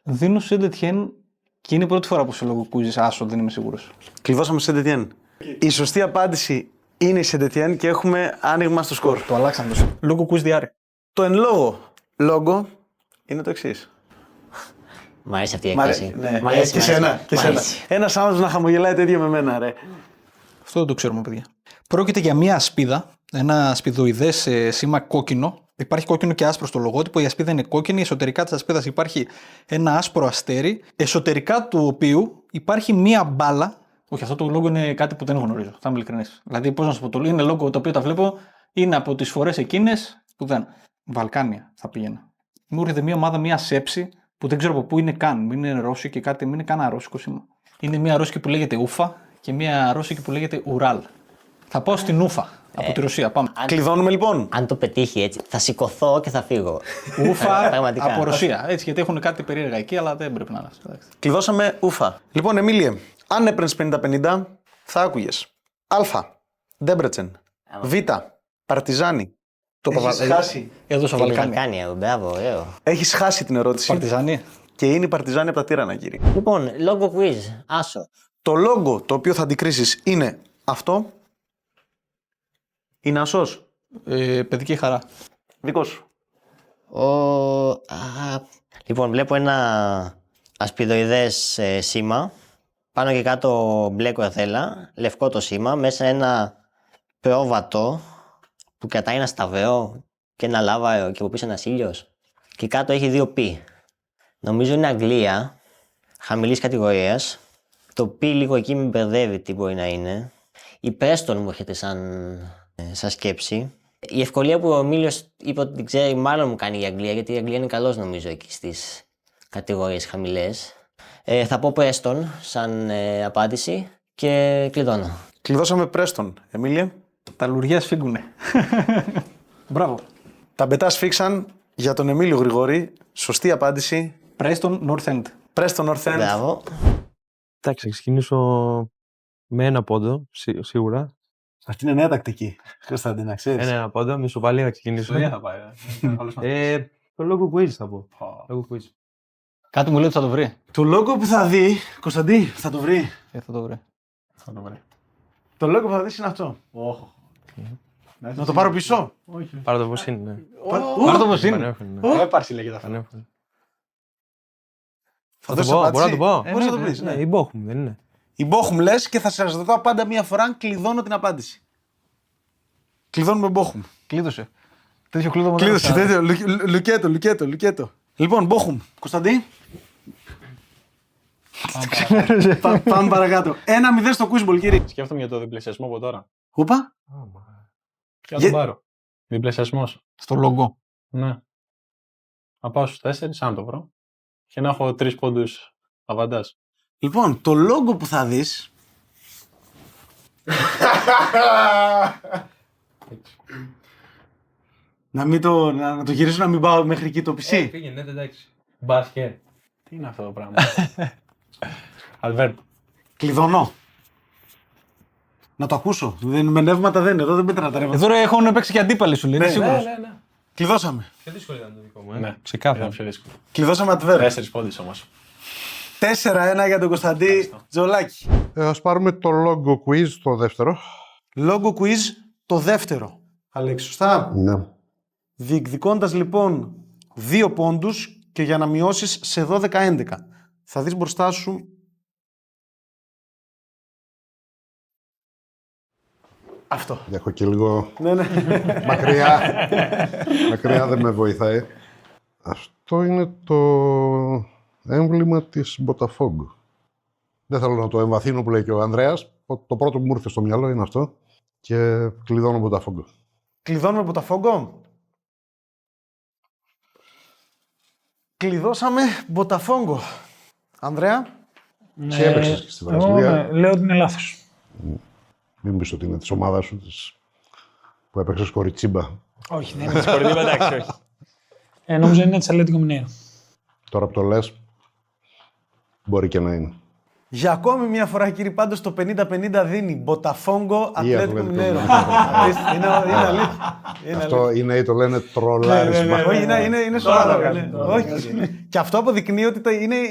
Δίνω Σεντετιέν και είναι η πρώτη φορά που σε λόγο κουίζεις άσο, δεν είμαι σίγουρος. Κλειδώσαμε Σεντετιέν. Η σωστή απάντηση είναι η Σεντετιέν και έχουμε άνοιγμα στο σκορ. Το αλλάξαμε το λόγο κουίζ διάρρη. Το εν λόγω λόγο είναι το εξής. Μ' αρέσει αυτή η έκθεση. Ναι. Μ' αρέσει και εσένα. Ένας άνθρωπος να χαμογελάει τέτοιο με μένα, ρε. Αυτό δεν το ξέρουμε, παιδιά. Πρόκειται για μια ασπίδα, ένα ασπιδοειδές σήμα κόκκινο. Υπάρχει κόκκινο και άσπρο στο λογότυπο. Η ασπίδα είναι κόκκινη. Εσωτερικά της ασπίδας υπάρχει ένα άσπρο αστέρι. Εσωτερικά του οποίου υπάρχει μία μπάλα. Όχι, αυτό το λόγο είναι κάτι που δεν γνωρίζω. Θα είμαι ειλικρινής. Δηλαδή, πώς να σου πω, το είναι λόγο το οποίο τα βλέπω είναι από τις φορές εκείνες που δεν. Βαλκάνια θα πήγαινα. Μου έρχεται μία ομάδα, μία σέψη που δεν ξέρω από πού είναι καν. Μην είναι ρώσικο και κάτι, μην είναι καν ρώσικο σήμα. Είναι μία ρώσικη που λέγεται Ούφα και μία ρώσικη που λέγεται Ουράλ. Θα πάω στην Ούφα από τη Ρωσία. Πάμε. Κλειδώνουμε λοιπόν. Αν το πετύχει έτσι, θα σηκωθώ και θα φύγω. Ούφα από Ρωσία. Έτσι, γιατί έχουν κάτι περίεργα εκεί, αλλά δεν πρέπει να είναι. Κλειδώσαμε Ούφα. Λοιπόν, Εμίλιε, αν έπαιρνες 50-50, θα άκουγες. Α. Ντέμπρετσεν. Β. Παρτιζάνη. Το έχεις χάσει. Έδωσα Βαλκάνια. Μπράβο, ωραίο. Έχεις χάσει την ερώτηση. Παρτιζάνη. Και είναι η Παρτιζάνη από τα Τύρανα, κύριε. Λοιπόν, λόγο quiz. Άσο. Το λόγο το οποίο θα αντικρίσεις είναι αυτό. Είναι ασός. Παιδική χαρά. Δικό σου. Λοιπόν, βλέπω ένα ασπιδοειδές σήμα. Πάνω και κάτω μπλε κορδέλα. Λευκό το σήμα. Μέσα ένα πρόβατο που κρατάει ένα σταυρό και ένα λάβαρο και από πίσω ένας ήλιος. Και κάτω έχει 2 πι. Νομίζω είναι Αγγλία. Χαμηλής κατηγορίας. Το πι λίγο εκεί με μπερδεύει τι μπορεί να είναι. Η Πρέστον μου έρχεται σαν σκέψη. Η ευκολία που ο Εμίλιος είπε ότι την ξέρει, μάλλον μου κάνει η Αγγλία, γιατί η Αγγλία είναι καλός νομίζω εκεί στις κατηγορίες χαμηλές. Θα πω Πρέστον σαν απάντηση και κλειδώνω. Κλειδώσαμε Πρέστον. Εμίλια. Τα λουριά σφίγγουνε. Μπράβο. Τα μπετά σφίξαν για τον Εμίλιο Γρηγόρη. Σωστή απάντηση. Preston North End. Preston North End. Μπράβο. Εντάξει, θα ξεκινήσω με 1 πόντο, σίγουρα. Αυτή είναι νέα τακτική. Κωνσταντίνα, να ξέρεις. Ένα πόντο, με σοβαλή θα ξεκινήσω. Θα πάει. Το λόγο quiz θα πω. Κάτι μου λέει ότι θα το βρει. Το λόγο που θα δει, Κωνσταντί, θα το βρει. Θα το βρει. Το λόγο που θα δει είναι αυτό. Να το πάρω πίσω. Όχι. Πάρω το πώς είναι. Πάρω το πώς είναι. Δεν πάρει λέγεται αυτό. Θα το πω, μπορώ να το πω. Πώς θα το πεις. Η Μπόχουμ δεν είναι. Η Μπόχουμ λες και θα σας ρωτάω πάντα μία φορά αν κλειδώνω την απάντηση. Κλειδώνουμε Μπόχουμ. Κλείδωσε. Τέτοιο κλείδωμα. Κλείδωσε, τέτοιο. Λουκέτο. Λοιπόν, Μπόχουμ. Κωνσταντί. Πάμε παρακάτω. 1-0 στο Quizball, κύριε. Σκέφτομαι για το διπλασιασμό από τώρα. Ούπα. Και να τον πάρω. Διπλασιασμός. Στο λόγο. Ναι. Να πάω στους 4, αν το βρω. Και να έχω 3 πόντους αβαντάζ. Λοιπόν, το λόγο που θα δεις. να το γυρίσω να μην πάω μέχρι εκεί το PC. Πήγαινε, εντάξει. Μπάσκετ. Τι είναι αυτό το πράγμα. Αλβέρτο. Κλειδωνώ. Να το ακούσω. Με νεύματα δεν είναι. Εδώ δεν πέτρα τα ρεύματα. Εδώ έχουν παίξει και αντίπαλοι σου λέει. Ναι, σίγουρος. ναι. Κλειδώσαμε. Πιο δύσκολο ήταν το δικό μου. Ναι, ξεκάθαρα. Πιο δύσκολο. Κλειδώσαμε Αντβέρ. 4 πόντους όμως. 4-1 για τον Κωνσταντή Τζολάκη. Ας πάρουμε το logo quiz το δεύτερο. Logo quiz το δεύτερο. Αλέξη, σωστά. Ναι. Διεκδικώντας λοιπόν 2 πόντους και για να μειώσεις σε 12-11. Θα δεις μπροστά σου αυτό. Έχω και λίγο Ναι, ναι. μακριά δεν με βοηθάει. Αυτό είναι το έμβλημα της Botafogo. Δεν θέλω να το εμβαθύνω που λέει και ο Ανδρέας. Το πρώτο που μου ήρθε στο μυαλό είναι αυτό. Και κλειδώνω Botafogo. Κλειδώνουμε Botafogo. Κλειδώσαμε Botafogo. Ανδρέα. Εσύ έπαιξες και στη Βραζιλία. Λέω ότι είναι λάθος. Μην πεις ότι είναι της ομάδας σου που έπαιξες Κοριτσίμπα. Όχι, δεν είναι της Κοριτσίμπα, εντάξει, όχι. Νομίζω είναι της Ατλέτικο Μινέιρο. Τώρα που το λες, μπορεί και να είναι. Για ακόμη μια φορά, κύριε, πάντως το 50-50 δίνει Botafogo Ατλέτικο Μινέιρο. Είναι αλήθεια. Αυτό είναι ή το λένε τρολάρισμα. Όχι, είναι σοβαρό. Και αυτό αποδεικνύει ότι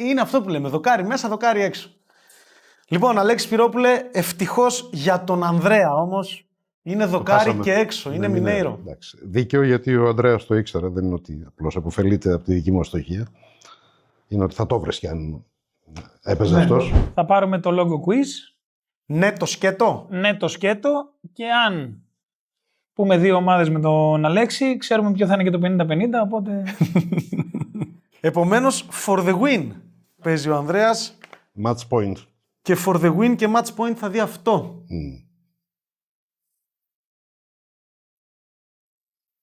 είναι αυτό που λέμε. Δοκάρι μέσα, δοκάρι έξω. Λοιπόν, Αλέξη Σπυρόπουλε, ευτυχώς για τον Ανδρέα όμως είναι δοκάρι και έξω. Είναι Μινέιρο. Δίκαιο, γιατί ο Ανδρέας το ήξερε. Δεν είναι ότι απλώς αποφελείται από τη δική μου αστοχία. Είναι ότι θα το βρεις κι αν έπαιζε αυτός. Θα πάρουμε το logo quiz. Ναι, το σκέτο. Ναι, το σκέτο. Και αν πούμε 2 ομάδες με τον Αλέξη, ξέρουμε ποιο θα είναι και το 50-50, οπότε... Επομένως, for the win παίζει ο Ανδρέας. Match point. Και for the win και match point θα δει αυτό.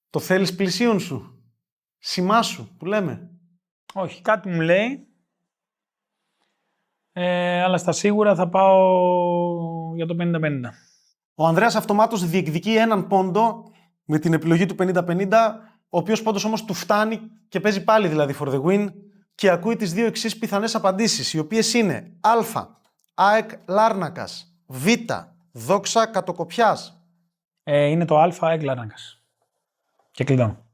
Το θέλεις πλησίον σου. Σημά σου, που λέμε. Όχι, κάτι μου λέει. Αλλά στα σίγουρα θα πάω για το 50-50. Ο Ανδρέας αυτομάτως διεκδικεί 1 πόντο με την επιλογή του 50-50, ο οποίος πόντος όμως του φτάνει και παίζει πάλι δηλαδή for the win και ακούει τις 2 εξής πιθανές απαντήσεις, οι οποίες είναι Α. ΑΕΚ Λάρνακας, Β. Δόξα Κατοκοπιάς. Είναι το Α, ΑΕΚ Λάρνακας. Και κλειδώνω.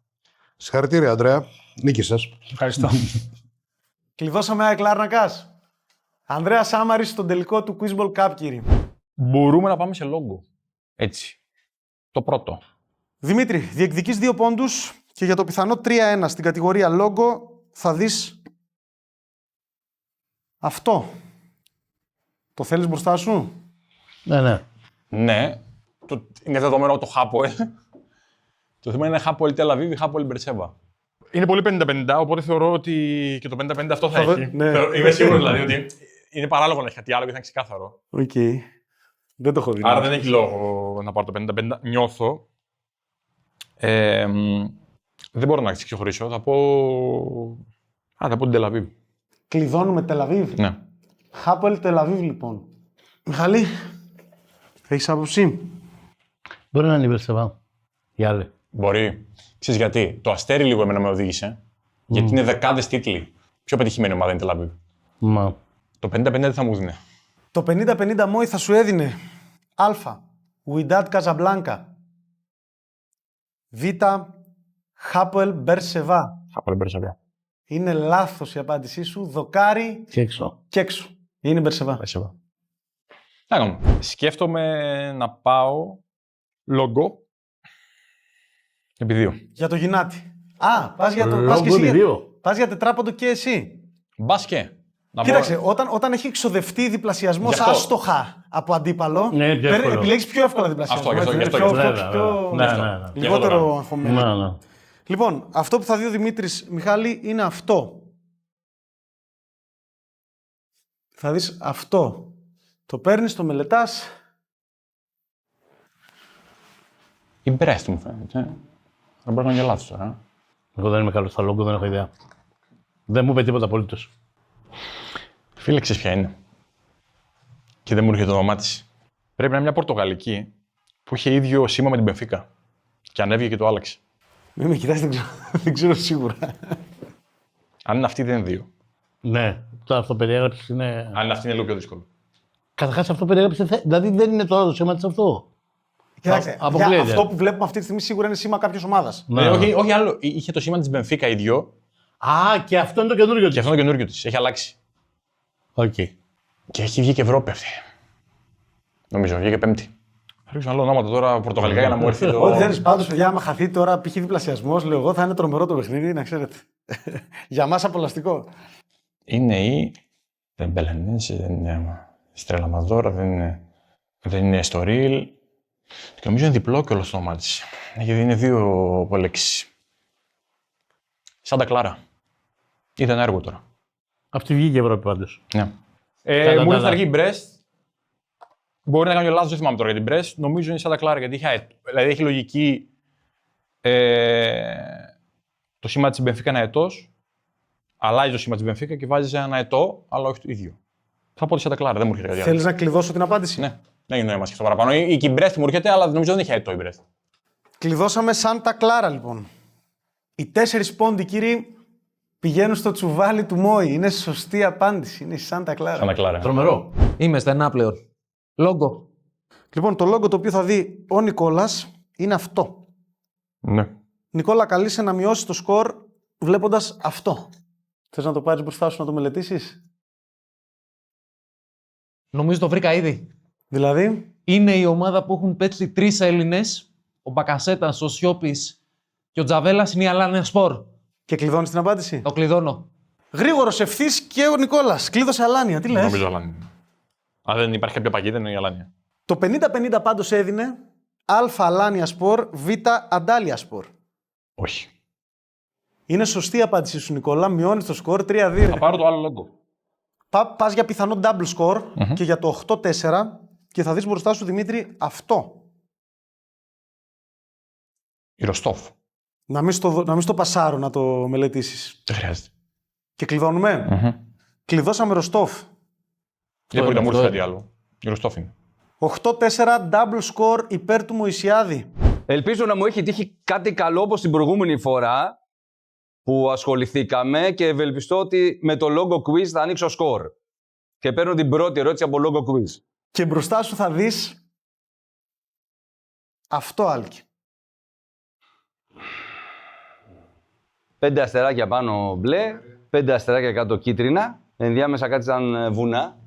Συγχαρητήρια, Ανδρέα. Νίκησες. Ευχαριστώ. Κλειδώσαμε ΑΕΚ Λάρνακας. Ανδρέα Σάμαρης στον τελικό του Quizball Cup, κύριε. Μπορούμε να πάμε σε λόγο. Έτσι. Το πρώτο. Δημήτρη, διεκδικείς 2 πόντους και για το πιθανό 3-1 στην κατηγορία λόγο θα δεις αυτό. Το θέλεις μπροστά σου? Ναι. Ναι. Είναι δεδομένο το Χάπολ. Το θέμα είναι Χάπολ Τελαβίβ ή Χάπολ Μπερσέβα. Είναι πολύ 50-50, οπότε θεωρώ ότι και το 50-50 αυτό θα έχει. Ναι. Είμαι σίγουρος δηλαδή ότι είναι παράλογο να έχει κάτι άλλο και θα είναι ξεκάθαρο. Οκ. Δεν το έχω δει. Άρα δεν έχει λόγο να πάρω το 50-50. Νιώθω. Δεν μπορώ να ξεχωρίσω. Θα πω την Τελαβίβ. Κλειδώνουμε Τελαβίβ. Ναι. Χάπολ Τελαβίβ, λοιπόν. Μιχαλή, έχεις άποψη? Μπορεί να είναι η Μπερσεβά. Η άλλη. Μπορεί. Ξέρεις γιατί. Το Αστέρι λίγο εμένα με οδήγησε. Γιατί είναι δεκάδες τίτλοι. Πιο πετυχημένη ομάδα είναι η Τελαβίβ. Μα. Το 50-50 δεν θα μου δίνει. Το 50-50 Μόη θα σου έδινε Α. Ουιντάτ Καζαμπλάνκα. Β. Χάπολ Μπερσεβά. Χάπολ Μπερσεβά. Είναι λάθος η απάντησή σου. Δοκάρι και έξω. Και έξω. Είναι Μπερσεβά. Σκέφτομαι να πάω λόγκο επί 2. Για το Γινάτι. Πας για το. Πας για τετράποντο και εσύ. Μπάσκε. Κοίταξε, όταν έχει εξοδευτεί διπλασιασμός άστοχα από αντίπαλο, επιλέγεις πιο εύκολα διπλασιασμό. Λιγότερο αγχωμένο. Λοιπόν, αυτό που θα δει ο Δημήτρης, Μιχάλη, είναι αυτό. Θα δεις αυτό. Το παίρνεις, το μελετάς. Η Μπρέστη μου φαίνεται. Δεν μπορεί να είναι λάθος τώρα. Εγώ δεν είμαι καλός στα λόγκο, δεν έχω ιδέα. Δεν μου είπε τίποτα απολύτως. Φίλε, ξέρεις ποια είναι. Και δεν μου έρχεται το όνομά της. Πρέπει να είναι μια Πορτογαλική που είχε ίδιο σήμα με την Μπενφίκα. Και ανέβηκε και το άλλαξε. Μην με κοιτάς, δεν ξέρω σίγουρα. Αν είναι αυτή, δεν είναι 2. Ναι, τώρα αυτό περιέγραψε είναι. Αν είναι αυτή, είναι λίγο πιο δύσκολο. Καταρχάς αυτό περιέγραψε. Δηλαδή δεν είναι το άλλο σήμα της αυτό. Κοιτάξτε, αυτό που βλέπουμε αυτή τη στιγμή σίγουρα είναι σήμα κάποιας ομάδας. Ναι. Όχι άλλο. Είχε το σήμα της Μπενφίκα ίδιο. Και αυτό είναι το καινούργιο της. Και αυτό είναι το καινούργιο της. Έχει αλλάξει. Οκ. Και έχει βγει και Ευρώπη αυτή. Νομίζω, βγήκε Πέμπτη. Θα ρίξω άλλο ονόματα τώρα πορτογαλικά για να μου έρθει το. Ό,τι θέλει πάντως, παιδιά, άμα χαθεί τώρα π.χ. διπλασιασμός, λέω εγώ, θα είναι τρομερό το παιχνίδι, να ξέρετε. Για μας απολαστικό. Είναι η. Δεν Μπελενέση, δεν είναι. Στρέλα Μαδόρα, δεν είναι στο Real. Και νομίζω είναι διπλό κιόλας το όνομά της. Γιατί είναι δύο από λέξεις. Σάντα Κλάρα. Είδα ένα έργο τώρα. Αυτή βγήκε η Ευρώπη πάντως. Ναι. Μου ήρθε αργή η Μπρεστ. Μπορεί να κάνω λάθος, δεν θυμάμαι τώρα για την Μπρεστ. Νομίζω είναι Σάντα Κλάρα γιατί δηλαδή έχει λογική το σήμα της Μπενφίκα ένα ετός. Αλλάζει το σήμα της Μπενφίκα και βάζει ένα ετό, αλλά όχι το ίδιο. Θα πω τη Σάντα Κλάρα, δεν μου έρχεται κάτι άλλο. Θέλεις να κλειδώσω την απάντηση? Ναι, δεν είναι νόημα σκεφτό παραπάνω. Η Μπρεστ μου έρχεται, αλλά νομίζω δεν έχει ετό η Μπρεστ. Κλειδώσαμε Σάντα Κλάρα, λοιπόν. Οι 4 πόντοι, κύριοι, πηγαίνουν στο τσουβάλι του Μόη. Είναι σωστή απάντηση. Είναι η Σάντα Κλάρα. Σάντα Κλάρα. Τρομερό. Είμαι στενά πλέον. Λόγκο. Λοιπόν, το λόγο το οποίο θα δει ο Νικόλας είναι αυτό. Ναι. Νικόλα, καλείσαι να μειώσει το σκορ βλέποντας αυτό. Θες να το πάρεις μπροστά σου να το μελετήσεις? Νομίζω το βρήκα ήδη. Δηλαδή? Είναι η ομάδα που έχουν πέσει 3 Έλληνες. Ο Μπακασέτας, ο Σιώπης και ο Τζαβέλας είναι η Αλάνια Σπορ. Και κλειδώνεις την απάντηση? Το κλειδώνω. Γρήγορος ευθύς και ο Νικόλας. Κλείδωσε Αλάνια. Τι λες? Νομίζω Αλάνια. Αν δεν υπάρχει κάποια παγίδα, είναι η Αλάνια. Το 50-50 πάντως έδινε Α Αλάνια Σπορ, Β Αντάλια Σπορ. Όχι. Είναι σωστή η απάντησή σου, Νικόλα. Μειώνεις το σκορ 3-2. Θα πάρω το άλλο λόγο. Πας για πιθανό double score και για το 8-4 και θα δεις μπροστά σου, Δημήτρη, αυτό. Η Ροστόφ. Να μην στο πασάρω να το μελετήσεις. Δεν χρειάζεται. Και κλειδώνουμε. Κλειδώσαμε Ροστόφ. Δεν μπορεί να μου έρθει κάτι άλλο. Η Ροστόφ είναι. 8-4 double score υπέρ του Μωυσιάδη. Ελπίζω να μου έχει τύχει κάτι καλό όπως την προηγούμενη φορά που ασχοληθήκαμε και ευελπιστώ ότι με το logo quiz θα ανοίξω σκορ. Και παίρνω την πρώτη ερώτηση από logo quiz. Και μπροστά σου θα δεις αυτό, Άλκη. 5 αστεράκια πάνω μπλε, 5 αστεράκια κάτω κίτρινα, ενδιάμεσα κάτι σαν βουνά.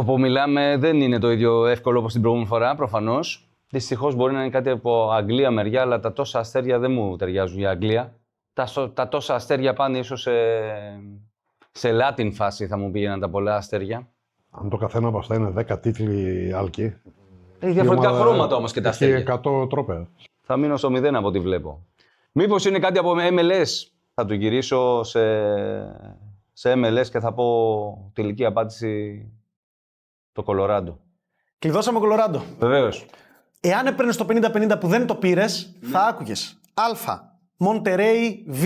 Που μιλάμε δεν είναι το ίδιο εύκολο όπως την προηγούμενη φορά, προφανώς. Δυστυχώς μπορεί να είναι κάτι από Αγγλία μεριά, αλλά τα τόσα αστέρια δεν μου ταιριάζουν για Αγγλία. Τα τόσα αστέρια πάνε ίσως σε Latin φάση θα μου πήγαιναν τα πολλά αστέρια. Αν το καθένα από αυτά είναι 10 τίτλοι, Άλκη. Έχει διαφορετικά χρώματα όμως και τα αστέρια. Έχει 100 τρόπαια. Θα μείνω στο 0 από ό,τι βλέπω. Μήπως είναι κάτι από MLS. Θα το γυρίσω σε MLS και θα πω τελική απάντηση το Κολοράντο. Κλειδώσαμε Κολοράντο. Βεβαίως. Εάν έπαιρνες το 50-50 που δεν το πήρες, θα άκουγες Α. Μοντερέι, Β.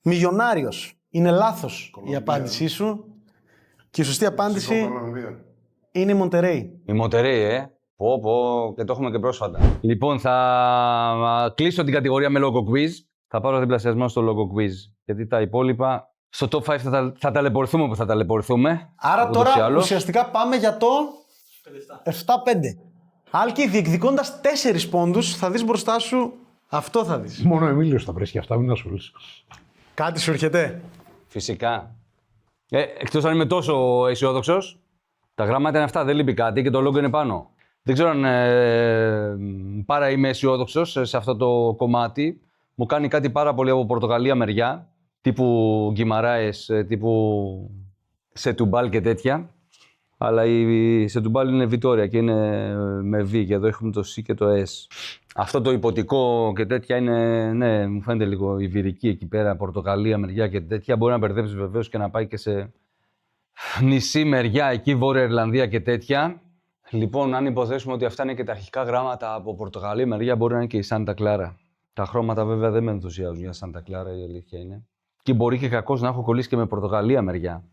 Μιλιονάριος. Είναι λάθος η απάντησή σου. Και η σωστή απάντηση είναι η Μοντερέι. Η Μοντερέι, Πω, και το έχουμε και πρόσφατα. Λοιπόν, θα κλείσω την κατηγορία με logo quiz. Θα πάρω διπλασιασμό στο logo quiz. Γιατί τα υπόλοιπα στο top 5 θα ταλαιπωρηθούμε όπου θα ταλαιπωρηθούμε. Άρα τώρα ουσιαστικά πάμε για το 7-5. Άλκη, διεκδικώντας 4 πόντους, θα δεις μπροστά σου αυτό θα δεις. Μόνο ο Εμίλιος θα βρει και αυτά, μην ασχολείσαι. Κάτι σου έρχεται. Φυσικά. Εκτός αν είμαι τόσο αισιόδοξος, τα γράμματα είναι αυτά, δεν λείπει κάτι και το logo είναι πάνω. Δεν ξέρω αν πάρα είμαι αισιόδοξος σε αυτό το κομμάτι. Μου κάνει κάτι πάρα πολύ από Πορτογαλία μεριά, τύπου Γκιμαράες, τύπου Σετουμπάλ και τέτοια. Αλλά η Σετουμπάλ είναι Βιτόρια και είναι με V και εδώ έχουμε το C και το S. Αυτό το υποτικό και τέτοια είναι, ναι, μου φαίνεται λίγο ιβηρική εκεί πέρα, Πορτογαλία μεριά και τέτοια. Μπορεί να μπερδέψει βεβαίως και να πάει και σε νησί μεριά, εκεί Βόρεια Ιρλανδία και τέτοια. Λοιπόν, αν υποθέσουμε ότι αυτά είναι και τα αρχικά γράμματα από Πορτογαλία μεριά, μπορεί να είναι και η Σάντα Κλάρα. Τα χρώματα βέβαια δεν με ενθουσιάζουν για Σάντα Κλάρα, η αλήθεια είναι. Και μπορεί και κακώς να έχω κολλήσει και με Πορτογαλία μεριά.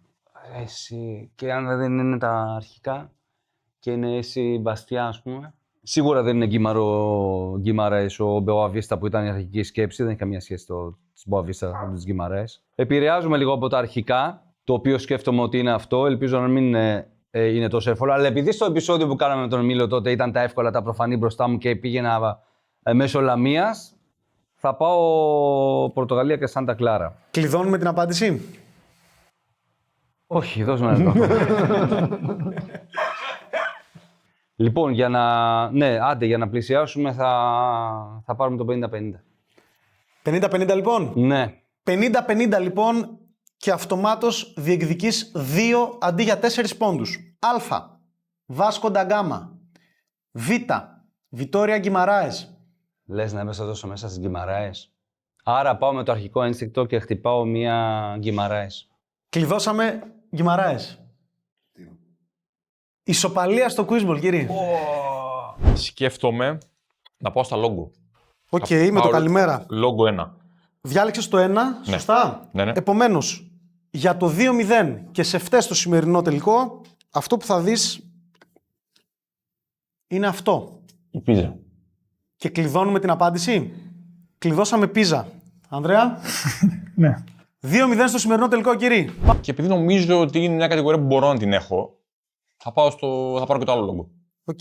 Εσύ, και αν δεν είναι τα αρχικά και είναι εσύ Μπαστιά, ας πούμε. Σίγουρα δεν είναι Γκιμαράες ο Μποαβίστα που ήταν η αρχική σκέψη, δεν έχει καμία σχέση το Μποαβίστα με τους Γκιμαράες. Επηρεάζουμε λίγο από τα αρχικά, το οποίο σκέφτομαι ότι είναι αυτό. Ελπίζω να μην είναι τόσο εύκολο. Αλλά επειδή στο επεισόδιο που κάναμε με τον Εμίλιο τότε ήταν τα εύκολα, τα προφανή μπροστά μου και πήγαινα μέσω Λαμίας, θα πάω Πορτογαλία και Σάντα Κλάρα. Κλειδώνουμε την απάντηση. Όχι, δώσ' μου ένα λεπτό. Λοιπόν, για να πλησιάσουμε θα πάρουμε το 50-50. 50-50 λοιπόν. Ναι. 50-50 λοιπόν και αυτομάτως διεκδικείς 2 αντί για 4 πόντους. Α. Βάσκο ντα Γκάμα. Β. Βιτόρια Γκιμαράες. Λες να έπεσα τόσο μέσα στις Γκιμαράες. Άρα πάω με το αρχικό ένστικτο και χτυπάω μία Γκιμαράες. Κλειδώσαμε Γκιμαράες. Ισοπαλία στο Quizball, κύριε. Σκέφτομαι να πάω στα λόγκο. Οκ, με το καλημέρα. Λόγκο 1. Διάλεξες το 1, σωστά. Ναι. Επομένως, για το 2-0 και σε φταίς το σημερινό τελικό, αυτό που θα δεις είναι αυτό. Η πίζα. Και κλειδώνουμε την απάντηση. Κλειδώσαμε πίζα. Ανδρέα. Ναι. 2-0 στο σημερινό τελικό, κύριε. Και επειδή νομίζω ότι είναι μια κατηγορία που μπορώ να την έχω, θα πάρω και το άλλο λόγο. Οκ.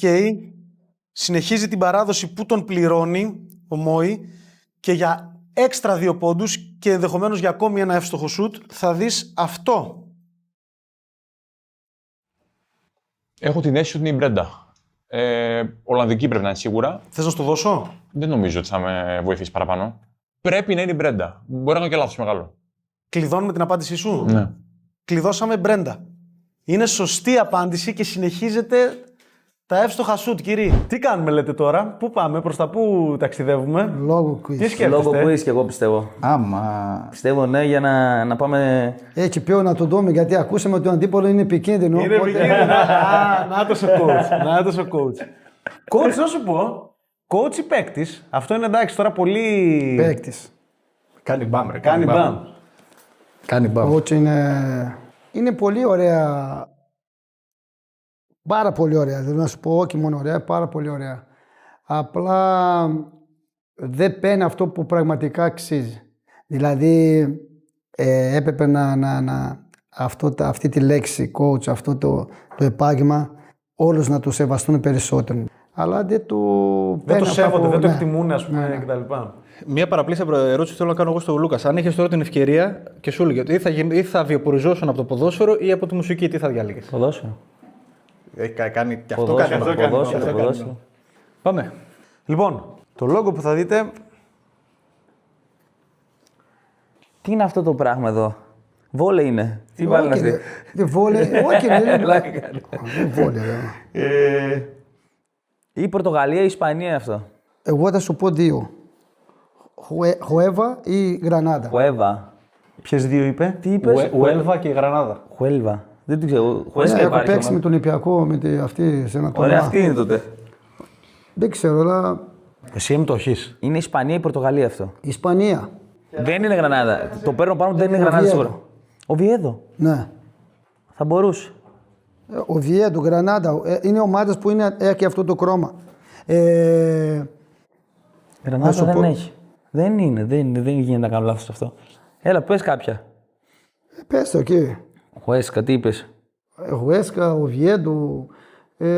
Συνεχίζει την παράδοση που τον πληρώνει ο Μόη και για έξτρα 2 πόντους και ενδεχομένως για ακόμη ένα εύστοχο σουτ θα δεις αυτό. Έχω την αίσθηση ότι είναι η Μπρέντα. Ολλανδική πρέπει να είναι σίγουρα. Θες να στο δώσω? Δεν νομίζω ότι θα με βοηθήσει παραπάνω. Πρέπει να είναι η Μπρέντα. Μπορεί να είναι και λάθος μεγάλο. Κλειδώνουμε την απάντησή σου. Ναι. Κλειδώσαμε Μπρέντα. Είναι σωστή απάντηση και συνεχίζεται τα εύστοχα σουτ, κύριε. Τι κάνουμε, λέτε τώρα, πού πάμε, προς τα πού ταξιδεύουμε? Λόγω quiz. Τι σκέφτεστε? Λόγω quiz και εγώ πιστεύω. Άμα. Πιστεύω ναι, για να πάμε. Έτσι πιο να το δούμε, γιατί ακούσαμε ότι το αντίπολο είναι επικίνδυνο. Είναι επικίνδυνο. Να το ο coach. Να το ο coach. Coach, να σου πω. Coach ή παίκτης. Αυτό είναι εντάξει τώρα πολύ. Παίκτης. Κάνει μπαμ, ρε. Κάνει μπαμ. Κάνει μπαμ. Coach είναι πολύ ωραία. Πάρα πολύ ωραία. Δεν να σου πω όχι μόνο ωραία, πάρα πολύ ωραία. Απλά δεν παίρνει αυτό που πραγματικά αξίζει. Δηλαδή έπρεπε αυτή τη λέξη coach, αυτό το επάγγελμα, όλους να το σεβαστούν περισσότερο. Αλλά δεν το σέβονται, δεν το εκτιμούν, ας πούμε, κτλ. Μία παραπλήσια ερώτηση θέλω να κάνω εγώ στον Λούκα. Αν έχεις τώρα την ευκαιρία και σου έλεγε ή θα βιοποριζόσουν από το ποδόσφαιρο ή από τη μουσική, τι θα διάλεγες? Ποδόσφαιρο. Έχει κάνει και αυτό. Ποδόσφαιρο. Πάμε. Λοιπόν, το λόγο που θα δείτε. Τι είναι αυτό το πράγμα εδώ? Βόλε είναι. Τι πάλι να δει. Βόλε, όχι είναι. Βόλε, Ή Πορτογαλία ή Ισπανία είναι αυτό. Εγώ θα σου πω 2. Χουέβα ή Γρανάδα. Χουέβα. Ποιες 2 είπε? Τι είπες? Χουέλβα και Γρανάδα. Χουέλβα. Δεν την ξέρω. Έχω παίξει με τον Ολυμπιακό, με αυτή σε ένα τομέα. Ωραία, αυτή είναι τότε. Δεν ξέρω, αλλά. Εσύ μου το έχεις. Είναι Ισπανία ή Πορτογαλία αυτό? Ισπανία. Δεν είναι Γρανάδα. Το παίρνω πάνω, δεν είναι Γρανάδα σίγουρα. Ο Βιέδο. Ναι. Θα μπορούσε. Ο Βιέδο, Γρανάδα. Είναι ομάδες που έχει αυτό το χρώμα. Γρανάδα δεν έχει. Δεν είναι, δεν γίνεται να κάνω λάθος αυτό. Έλα, πες κάποια. Πες το εκεί. Χουέσκα, τι είπες? Χουέσκα, ο Βιέντο,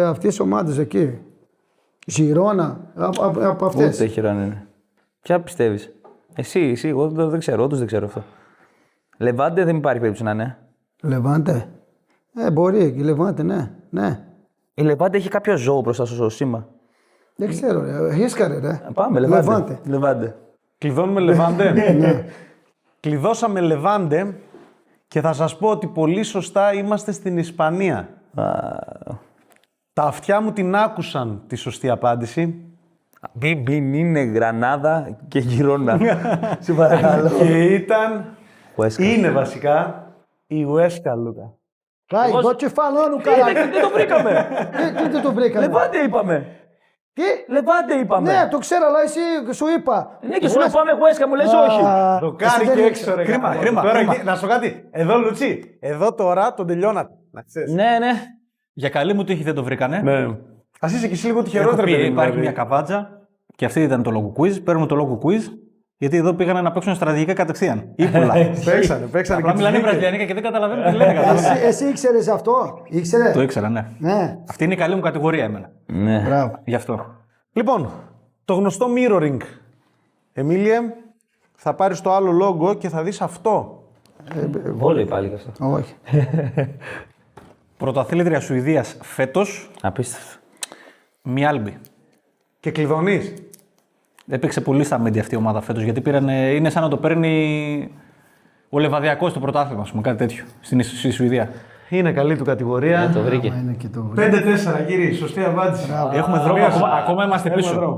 αυτές οι ομάδες εκεί. Ζιρόνα, από αυτές. Ούτε Ζιρόνα είναι. Ποια πιστεύεις? Εσύ, εγώ δεν ξέρω, όντως δεν ξέρω αυτό. Λεβάντε δεν υπάρχει περίπτωση να είναι. Λεβάντε. Μπορεί, η Λεβάντε, ναι. Η Λεβάντε έχει κάποιο ζώο μπροστά στο σήμα. Δεν ξέρω, ρίσκαρε, ρε. Πάμε, Λεβάντε. Κλειδώνουμε Λεβάντε. Ναι. Κλειδώσαμε Λεβάντε και θα σας πω ότι πολύ σωστά είμαστε στην Ισπανία. Τα αυτιά μου την άκουσαν τη σωστή απάντηση. Μην είναι Γρανάδα και Γιρόνα. Σε παρακαλώ. Και ήταν, είναι βασικά η Ουέσκα, Λούκα. Κάει, το τσεφαλώνου καλά. Δεν το βρήκαμε. Τι δεν το βρήκαμε? Λεβάντε είπαμε. Τι? Λεβάντε είπαμε. Ναι, το ξέρω, αλλά εσύ σου είπα. Ναι, και σου λέω πάμε Χουέσκα, μου λες όχι. Το κάνει και έξω, ρε. Κρίμα. Τώρα, να σου πω κάτι. Εδώ, Λουτσί, εδώ τώρα τον τελειώνατε. Ναι. Για καλή μου τύχη δεν το βρήκανε. Ναι. Ας είσαι και εσύ λίγο τυχερός, ρε παιδί. Υπάρχει μια καβάτζα και αυτή ήταν το λόγο quiz. Παίρνουμε το λόγο quiz. Γιατί εδώ πήγανε να παίξουν στρατηγικά κατευθείαν. Ήπουλα. Παίξανε. Απλά μιλάνε βραζιλιανικά και δεν καταλαβαίνουν τι λένε. Εσύ ήξερες αυτό? Ήξερε. Το ήξερα, ναι. Αυτή είναι η καλή μου κατηγορία εμένα. Ναι. Μπράβο. Γι' αυτό. Λοιπόν, το γνωστό mirroring. Εμίλιε, θα πάρεις το άλλο λόγο και θα δεις αυτό. Βόλεϊ πάλι κι αυτό. Όχι. Πρωταθλήτρια Σουηδίας φέτος. Απίστευτο. Μιάλμπι. Και κλειδονής. Έπαιξε πολύ στα μέντια αυτή η ομάδα φέτος, γιατί είναι σαν να το παίρνει ο Λεβαδιακός στο πρωτάθλημα, ας πούμε, κάτι τέτοιο, στη Σουηδία. Είναι καλή του κατηγορία. Το βρήκε. 5-4, κύριε. Σωστή απάντηση. Έχουμε δρόμο, ακόμα είμαστε πίσω.